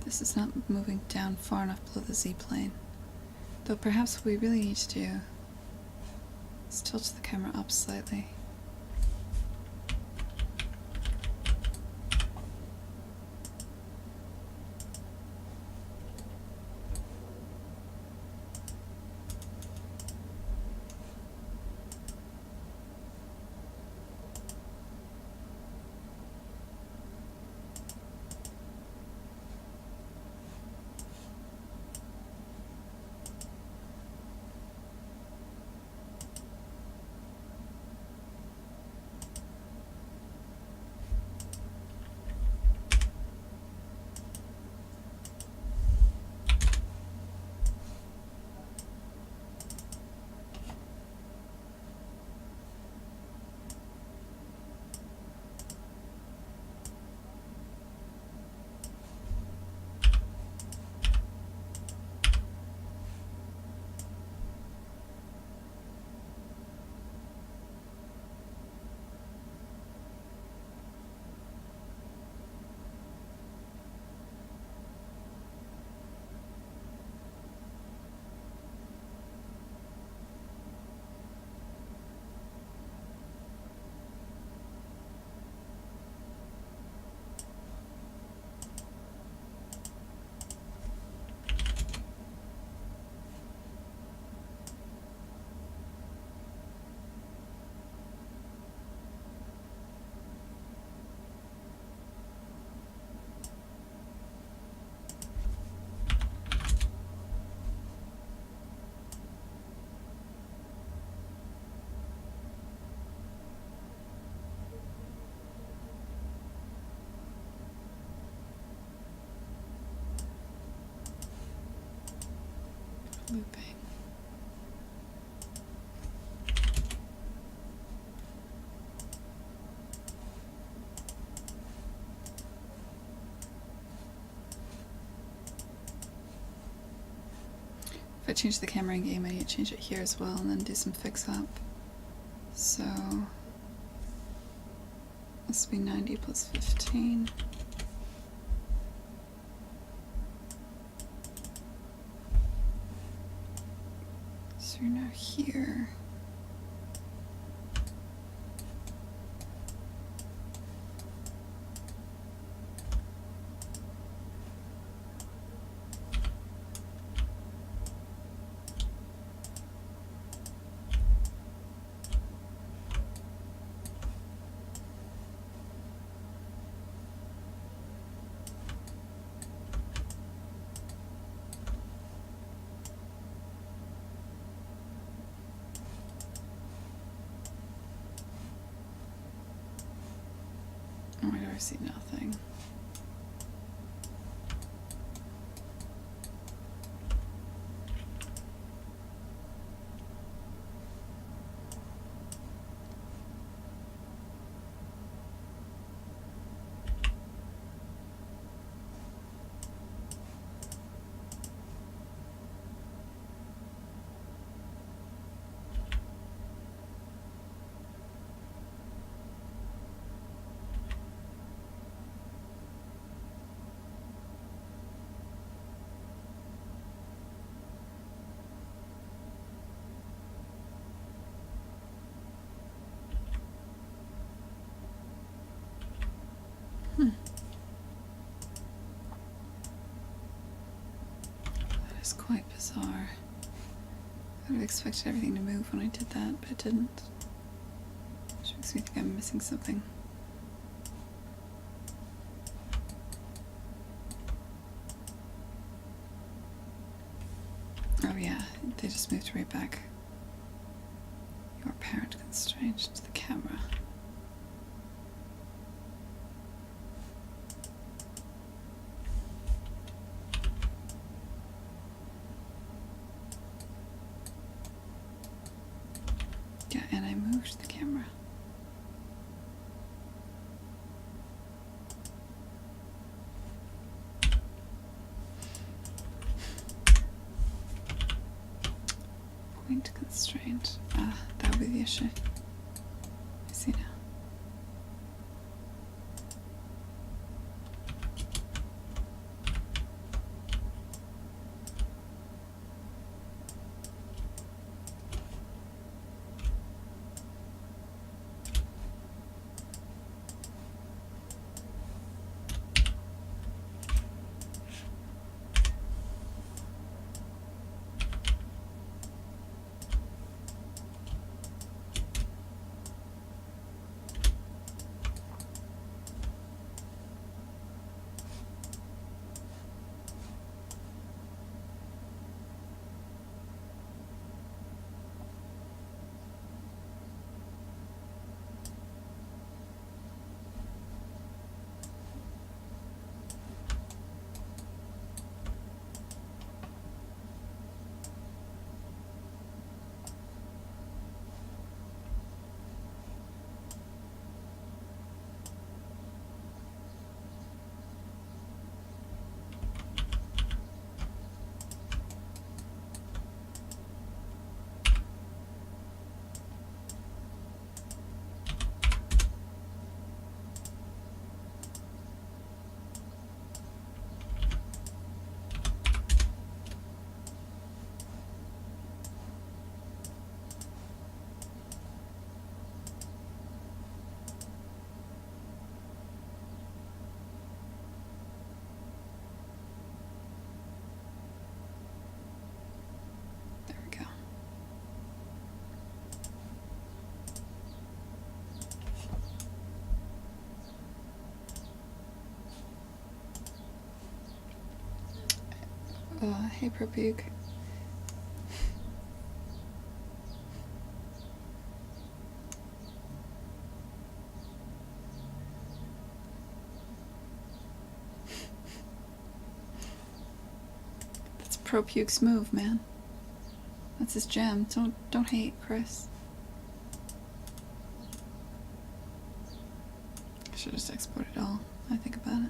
This is not moving down far enough below the Z-plane. Though perhaps what we really need to do is tilt the camera up slightly. Looping. If I change the camera in game, I need to change it here as well and then do some fix up. So this will be 90 plus 15. So you're now here. Oh, I see nothing. was quite bizarre. I would have expected everything to move when I did that, but it didn't. Which makes me think I'm missing something. Oh yeah, they just moved right back. Your parent constrained to the camera. Yeah, and I moved the camera. Point constraint. Ah, that would be the issue. I see now. There we go. Hey Propuke. That's Propuke's move, man. That's his jam. Don't hate, Chris. I should just export it all. I think about it.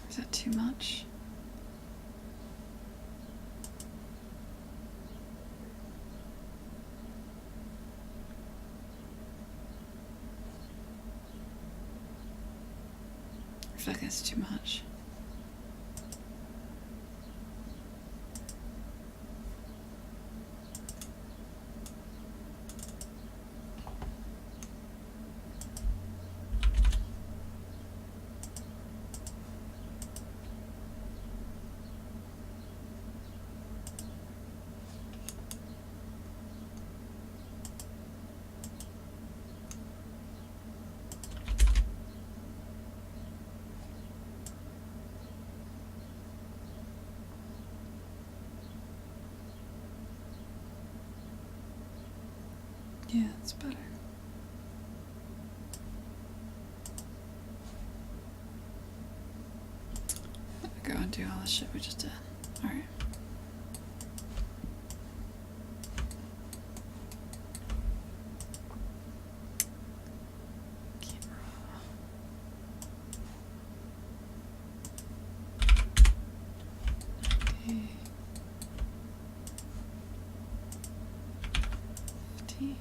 Is that too much? I feel like that's too much. Yeah, it's better. Go and do all the shit we just did. Alright. Okay. 15. 18.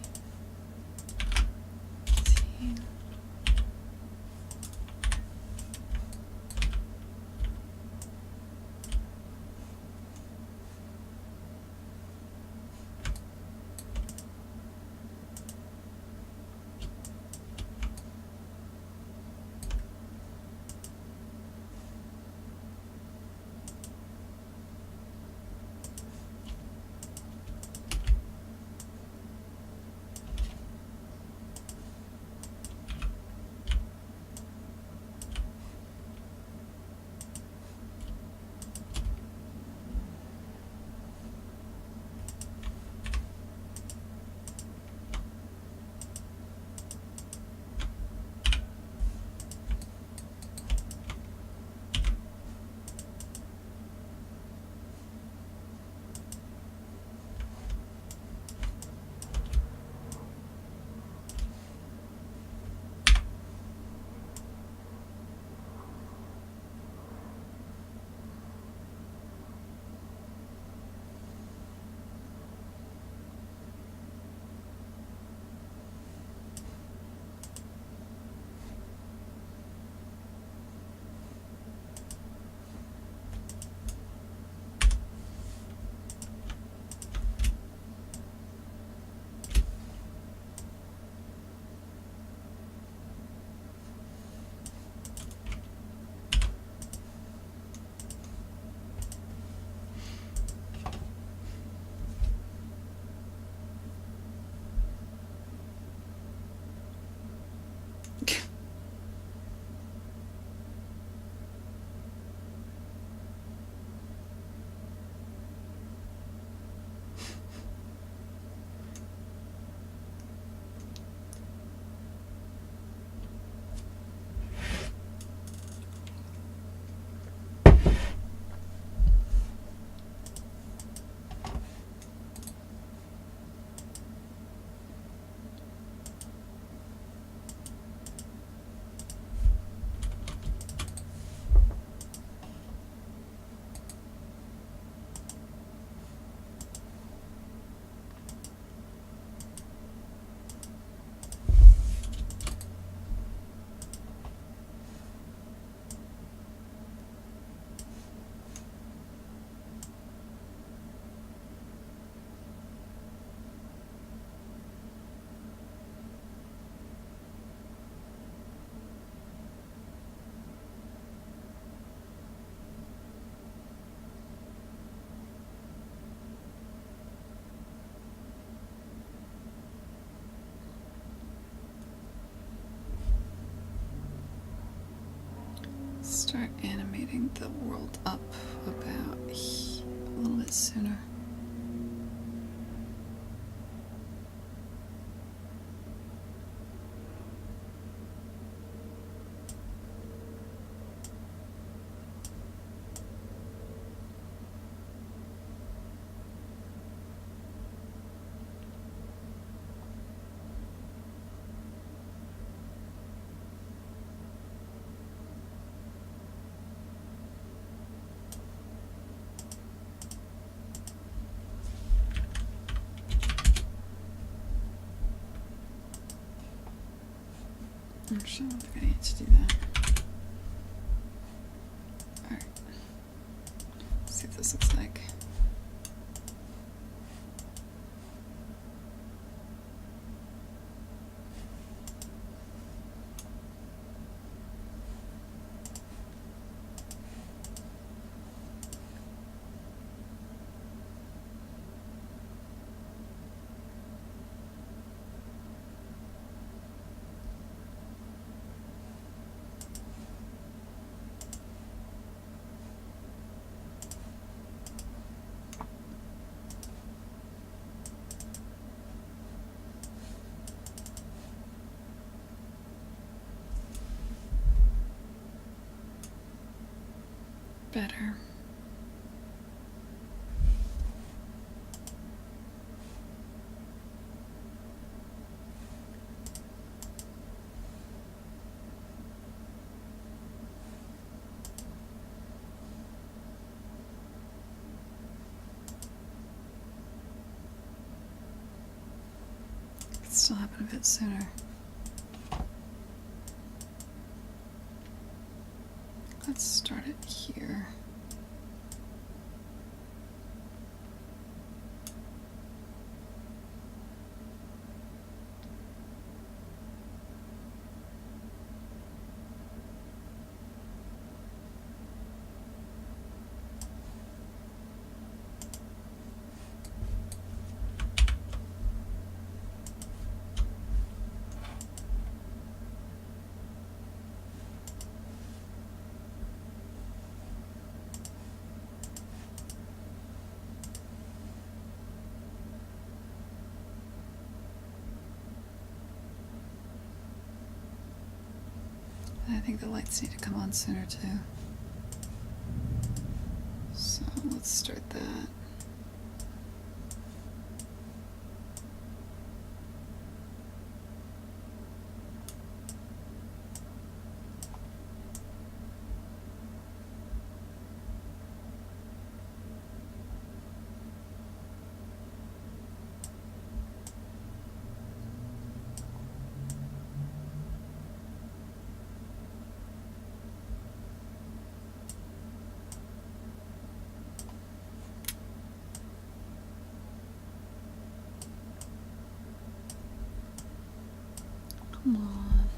Start animating the world up about a little bit sooner. Actually, I don't think I need to do that. Alright. Let's see what this looks like. better. Could still happen a bit sooner. Let's start it here. I think the lights need to come on sooner too. So let's start that. Come on.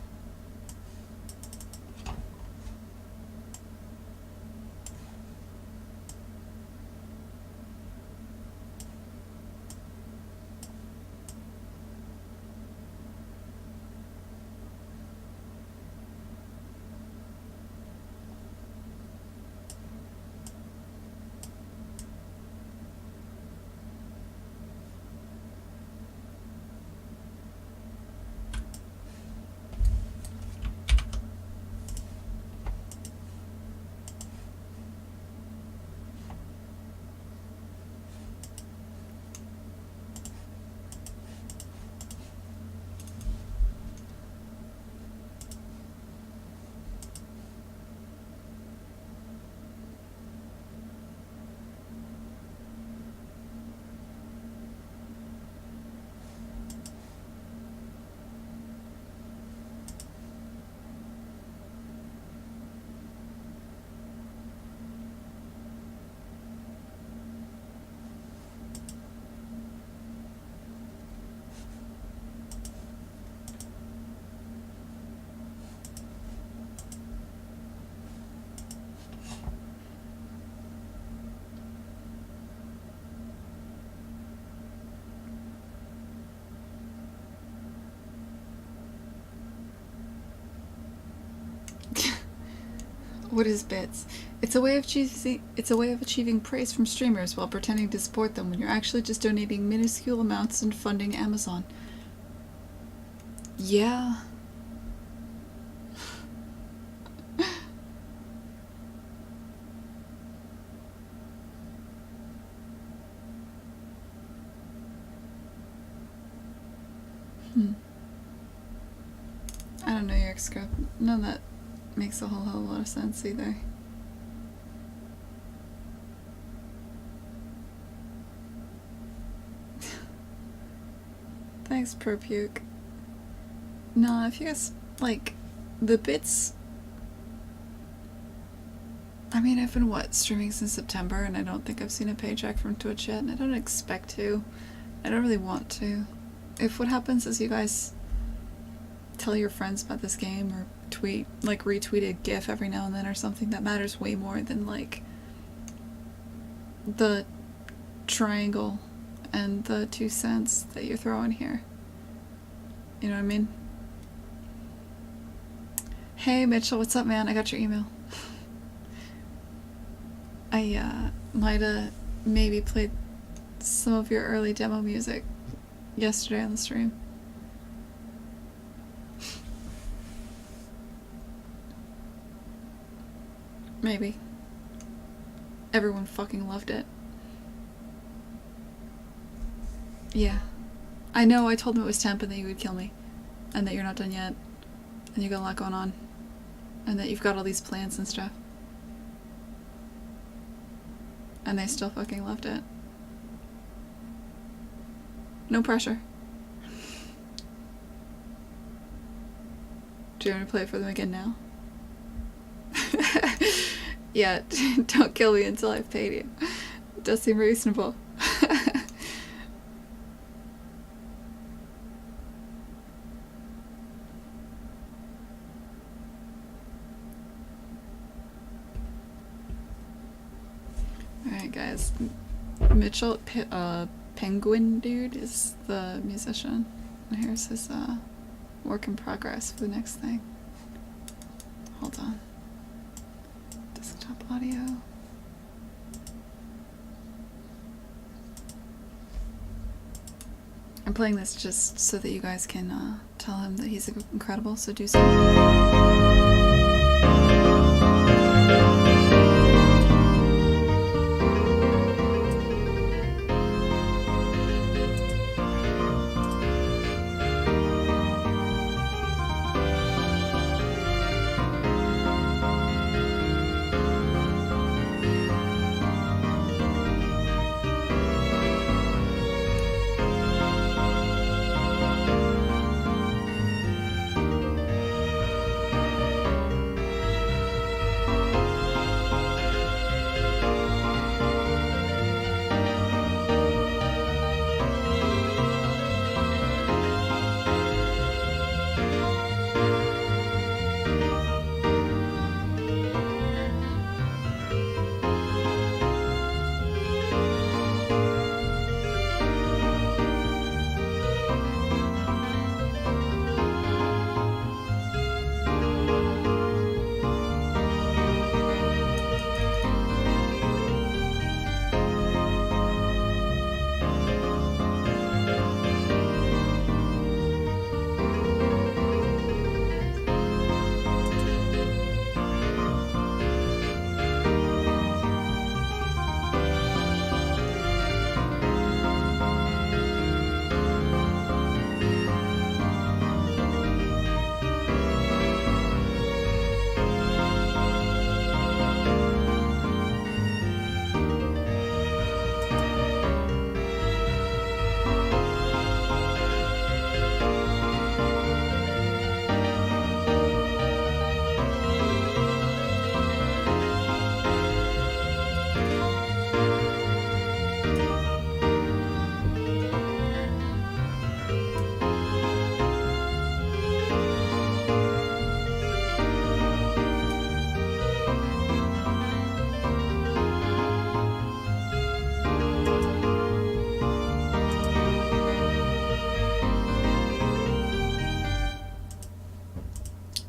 What is bits? It's a way of achieving praise from streamers while pretending to support them when you're actually just donating minuscule amounts and funding Amazon. Yeah. I don't know your ex-girl. None of that makes a whole hell of a lot of sense either. Thanks, ProPuke. Nah, if you guys like the bits. I mean, I've been streaming since September, and I don't think I've seen a paycheck from Twitch yet, and I don't expect to. I don't really want to. If what happens is you guys tell your friends about this game or retweet a GIF every now and then or something, that matters way more than like the triangle and the 2 cents that you're throwing here. You know what I mean? Hey Mitchell, what's up, man? I got your email. I might have maybe played some of your early demo music yesterday on the stream. Maybe. Everyone fucking loved it. Yeah. I know, I told him it was temp and that he would kill me. And that you're not done yet. And you got a lot going on. And that you've got all these plans and stuff. And they still fucking loved it. No pressure. Do you want to play it for them again now? Yeah, don't kill me until I've paid you. It does seem reasonable. Alright guys, Mitchell, Penguin Dude is the musician. And here's his work in progress for the next thing. Hold on. Desktop audio. I'm playing this just so that you guys can tell him that he's incredible, so do so.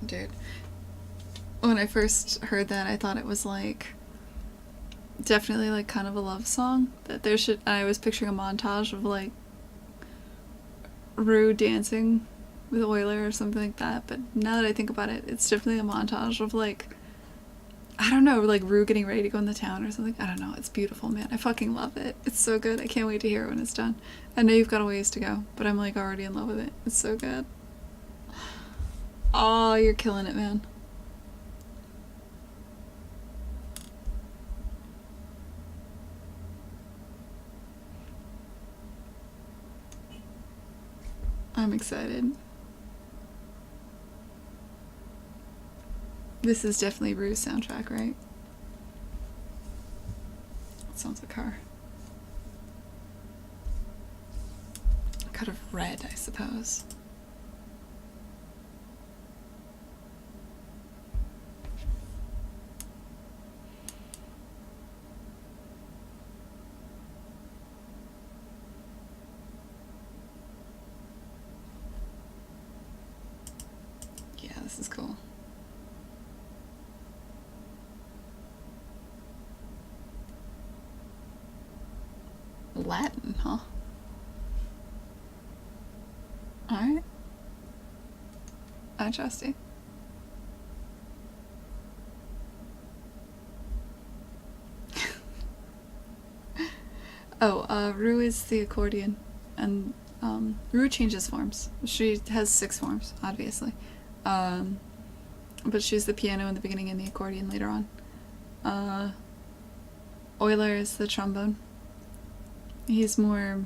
Dude. When I first heard that, I thought it was like definitely like kind of a love song. That there should. I was picturing a montage of like Rue dancing with Euler or something like that. But now that I think about it, it's definitely a montage of like, I don't know, like Rue getting ready to go in the town or something. I don't know. It's beautiful, man. I fucking love it. It's so good. I can't wait to hear it when it's done. I know you've got a ways to go, but I'm like already in love with it. It's so good. Oh, you're killing it, man. I'm excited. This is definitely Rue's soundtrack, right? That sounds like her. Kind of red, I suppose. Yeah, this is cool. Latin, huh? Alright. I trust you. Rue is the accordion, and Rue changes forms. She has 6 forms, obviously. But she's the piano in the beginning and the accordion later on. Euler is the trombone. He's more...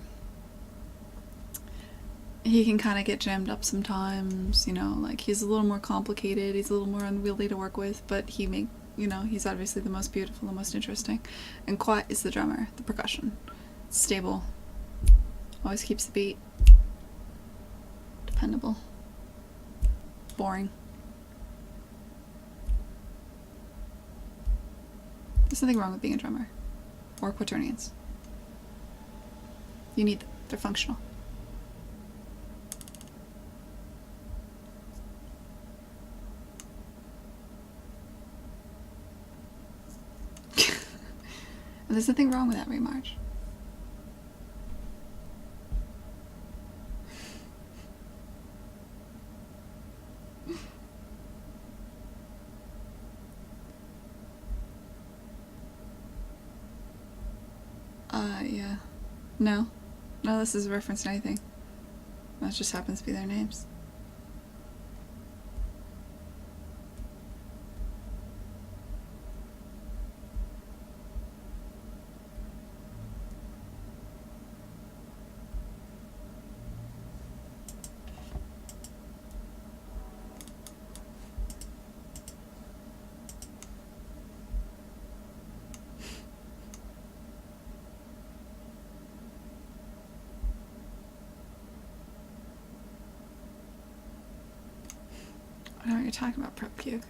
He can kind of get jammed up sometimes, you know, like he's a little more complicated, he's a little more unwieldy to work with, but he's obviously the most beautiful, the most interesting. And Quiet is the drummer, the percussion. Stable. Always keeps the beat. Dependable. Boring. There's nothing wrong with being a drummer. Or quaternions. You need them. They're functional. And there's nothing wrong with that remarch. Yeah. No. No, this is a reference to anything. That just happens to be their names. I know what you're talking about, Prep Cube.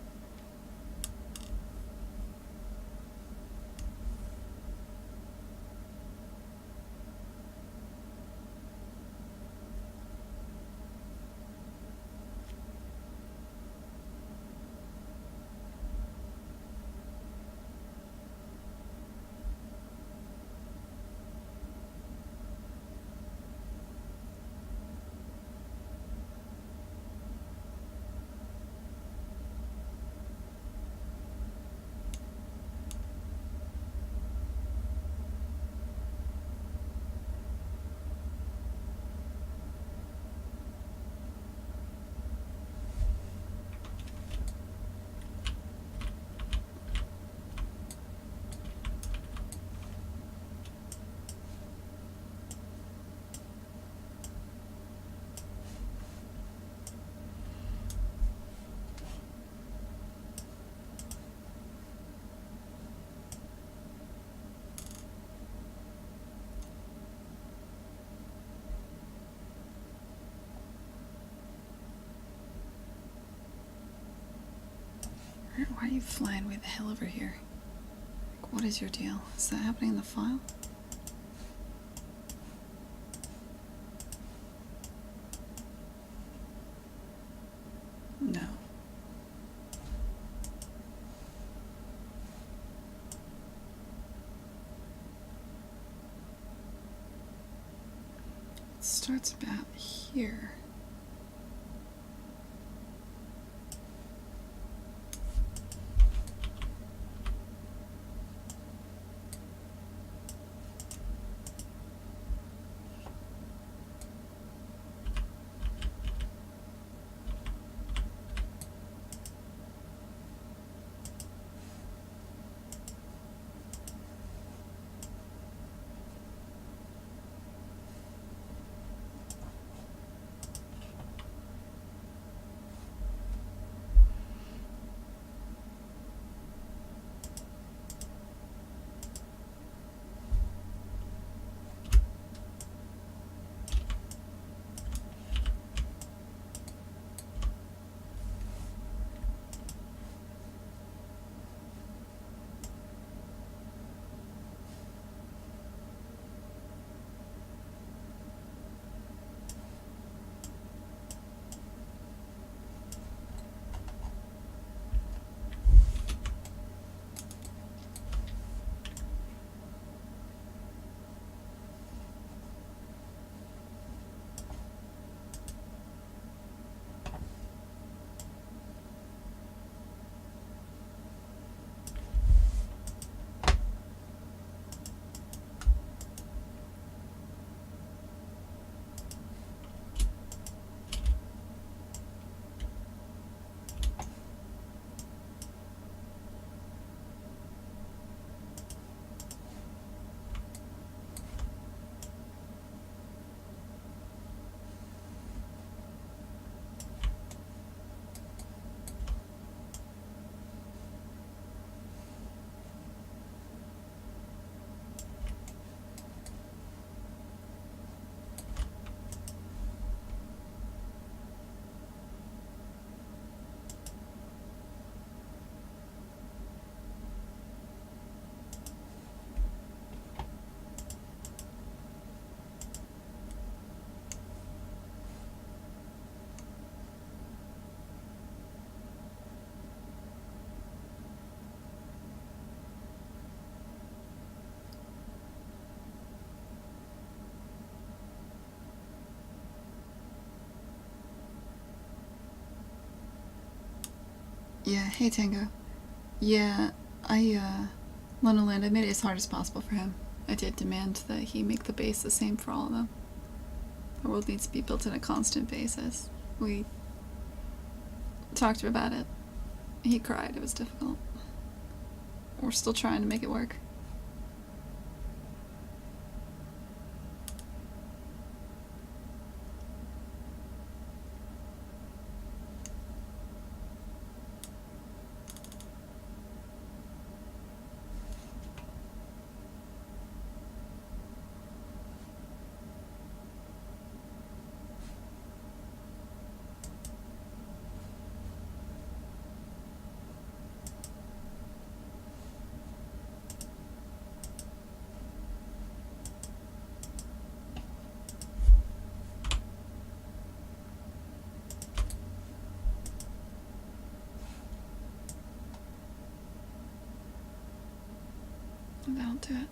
Why are you flying way the hell over here? Like, what is your deal? Is that happening in the file? No. It starts about here. Yeah, hey Tango. Yeah, Lunoland, I made it as hard as possible for him. I did demand that he make the base the same for all of them. The world needs to be built on a constant basis. We talked to him about it. He cried. It was difficult. We're still trying to make it work. That'll do it.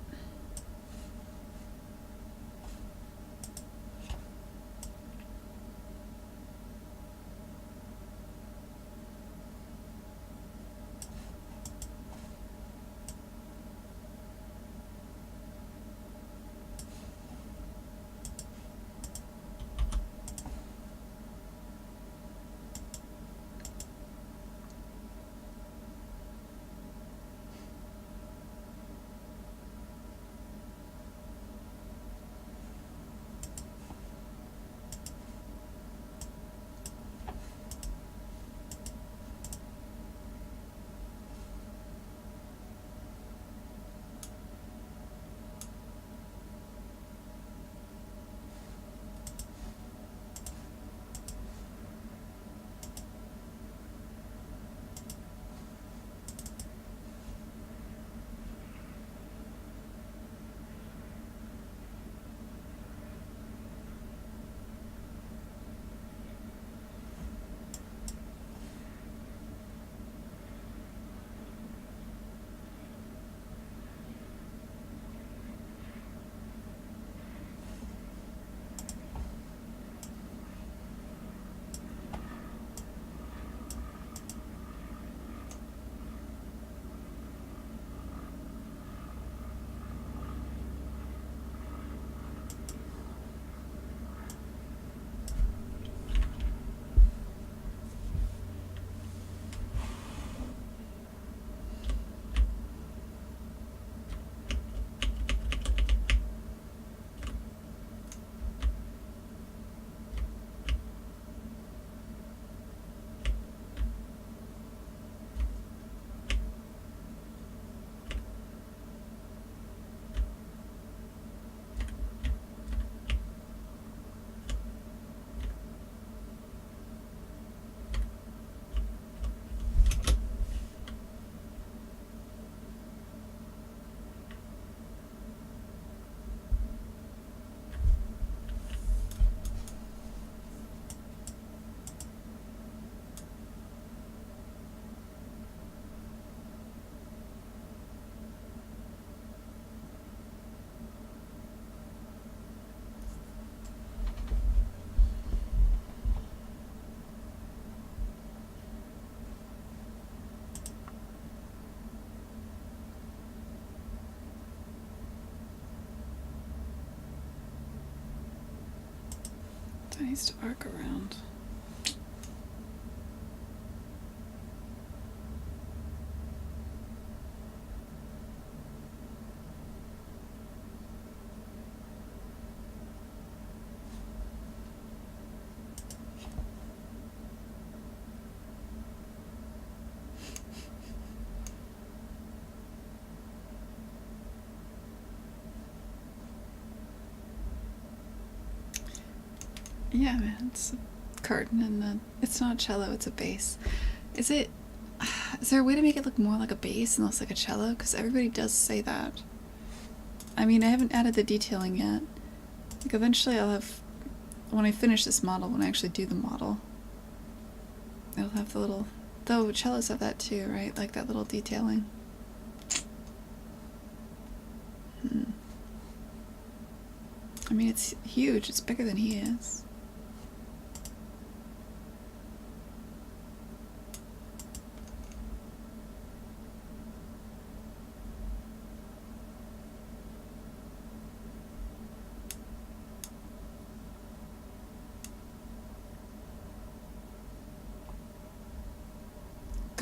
That needs to arc around. Yeah, man, it's a curtain and it's not a cello, it's a bass. Is it... Is there a way to make it look more like a bass and less like a cello? Because everybody does say that. I mean, I haven't added the detailing yet. Like, eventually I'll have... When I finish this model, when I actually do the model, it'll have the little... Though cellos have that too, right? Like that little detailing. I mean, it's huge. It's bigger than he is.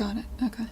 Got it. Okay.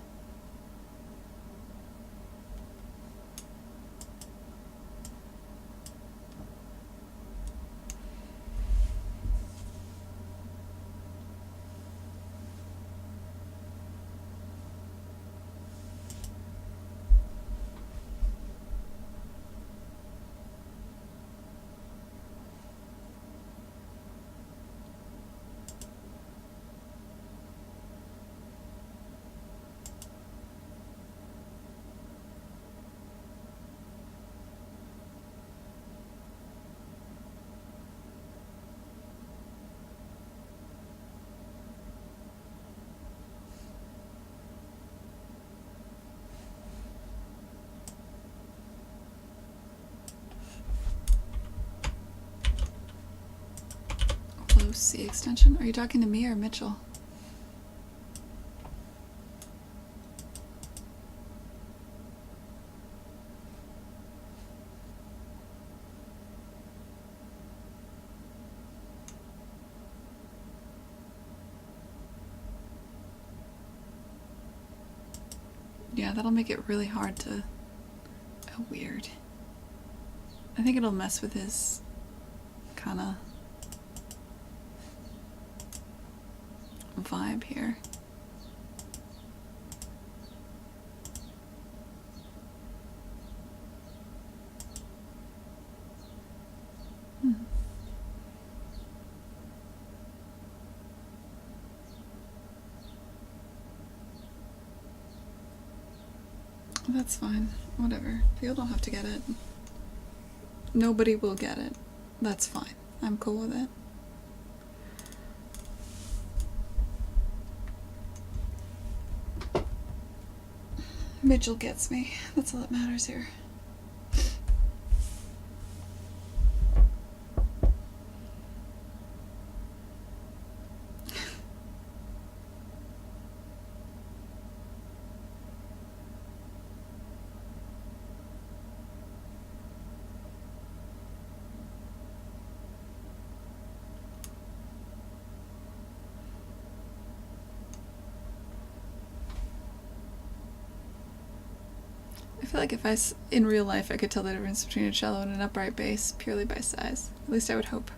Close C extension. Are you talking to me or Mitchell? Yeah, that'll make it really hard to... Oh, weird. I think it'll mess with his... kinda... vibe here. That's fine. Whatever. People don't have to get it. Nobody will get it. That's fine. I'm cool with it. Mitchell gets me. That's all that matters here. I feel like if in real life I could tell the difference between a cello and an upright bass purely by size. At least I would hope.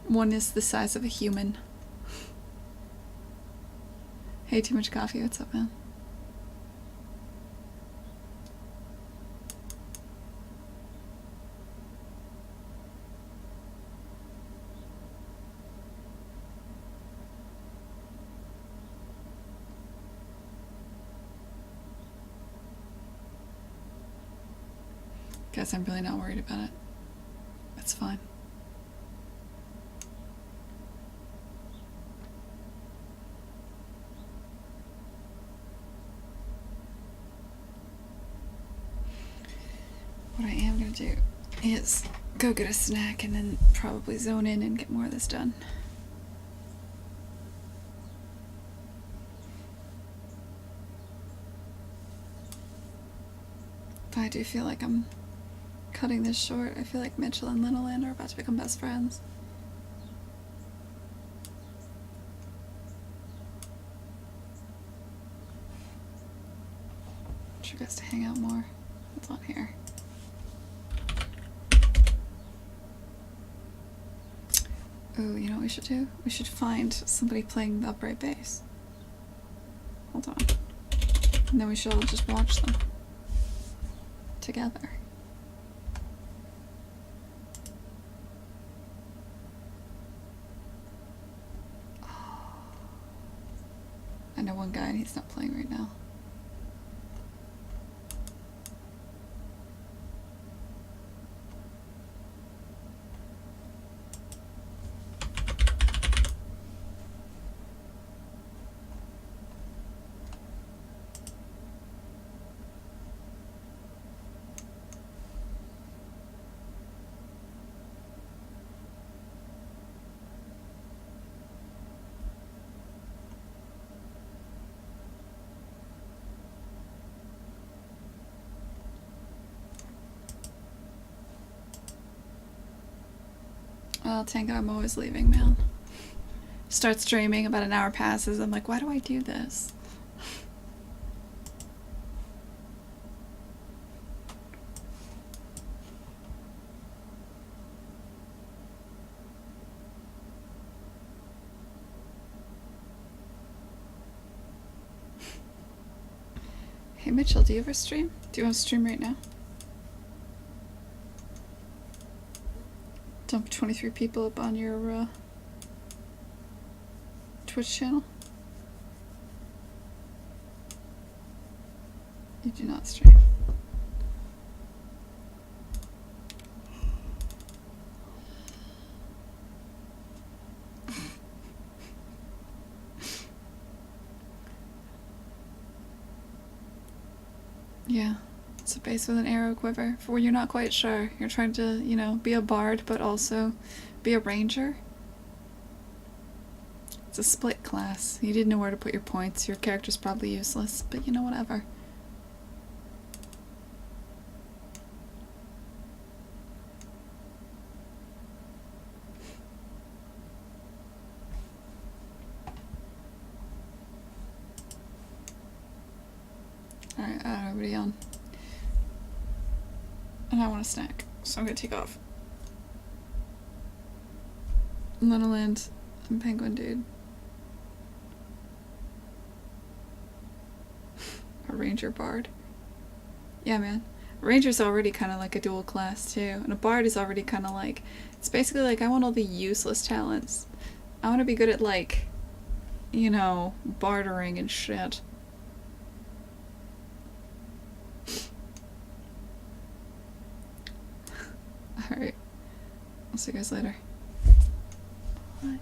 One is the size of a human. Hey, too much coffee. What's up, man? Guess I'm really not worried about it. It's fine. What I am gonna do is go get a snack and then probably zone in and get more of this done. But I do feel like I'm cutting this short. I feel like Mitchell and Littleland are about to become best friends. I want you guys to hang out more. What's on here? Ooh, you know what we should do? We should find somebody playing the upright bass. Hold on. And then we should all just watch them together. I know one guy and he's not playing right now. Well, Tango, I'm always leaving, man. Start streaming, about an hour passes. I'm like, why do I do this? Hey Mitchell, do you ever stream? Do you want to stream right now? Dump 23 people up on your Twitch channel. You do not stream. Yeah, it's a base with an arrow quiver for when you're not quite sure. You're trying to, you know, be a bard but also be a ranger. It's a split class. You didn't know where to put your points. Your character's probably useless, but you know, whatever. Alright, everybody on. And I want a snack, so I'm gonna take off. And then I'll land in Penguin Dude. A ranger bard. Yeah, man. A ranger's already kind of like a dual class too, and a bard is already kind of like, it's basically like I want all the useless talents. I want to be good at like, you know, bartering and shit. Alright. I'll see you guys later. Bye.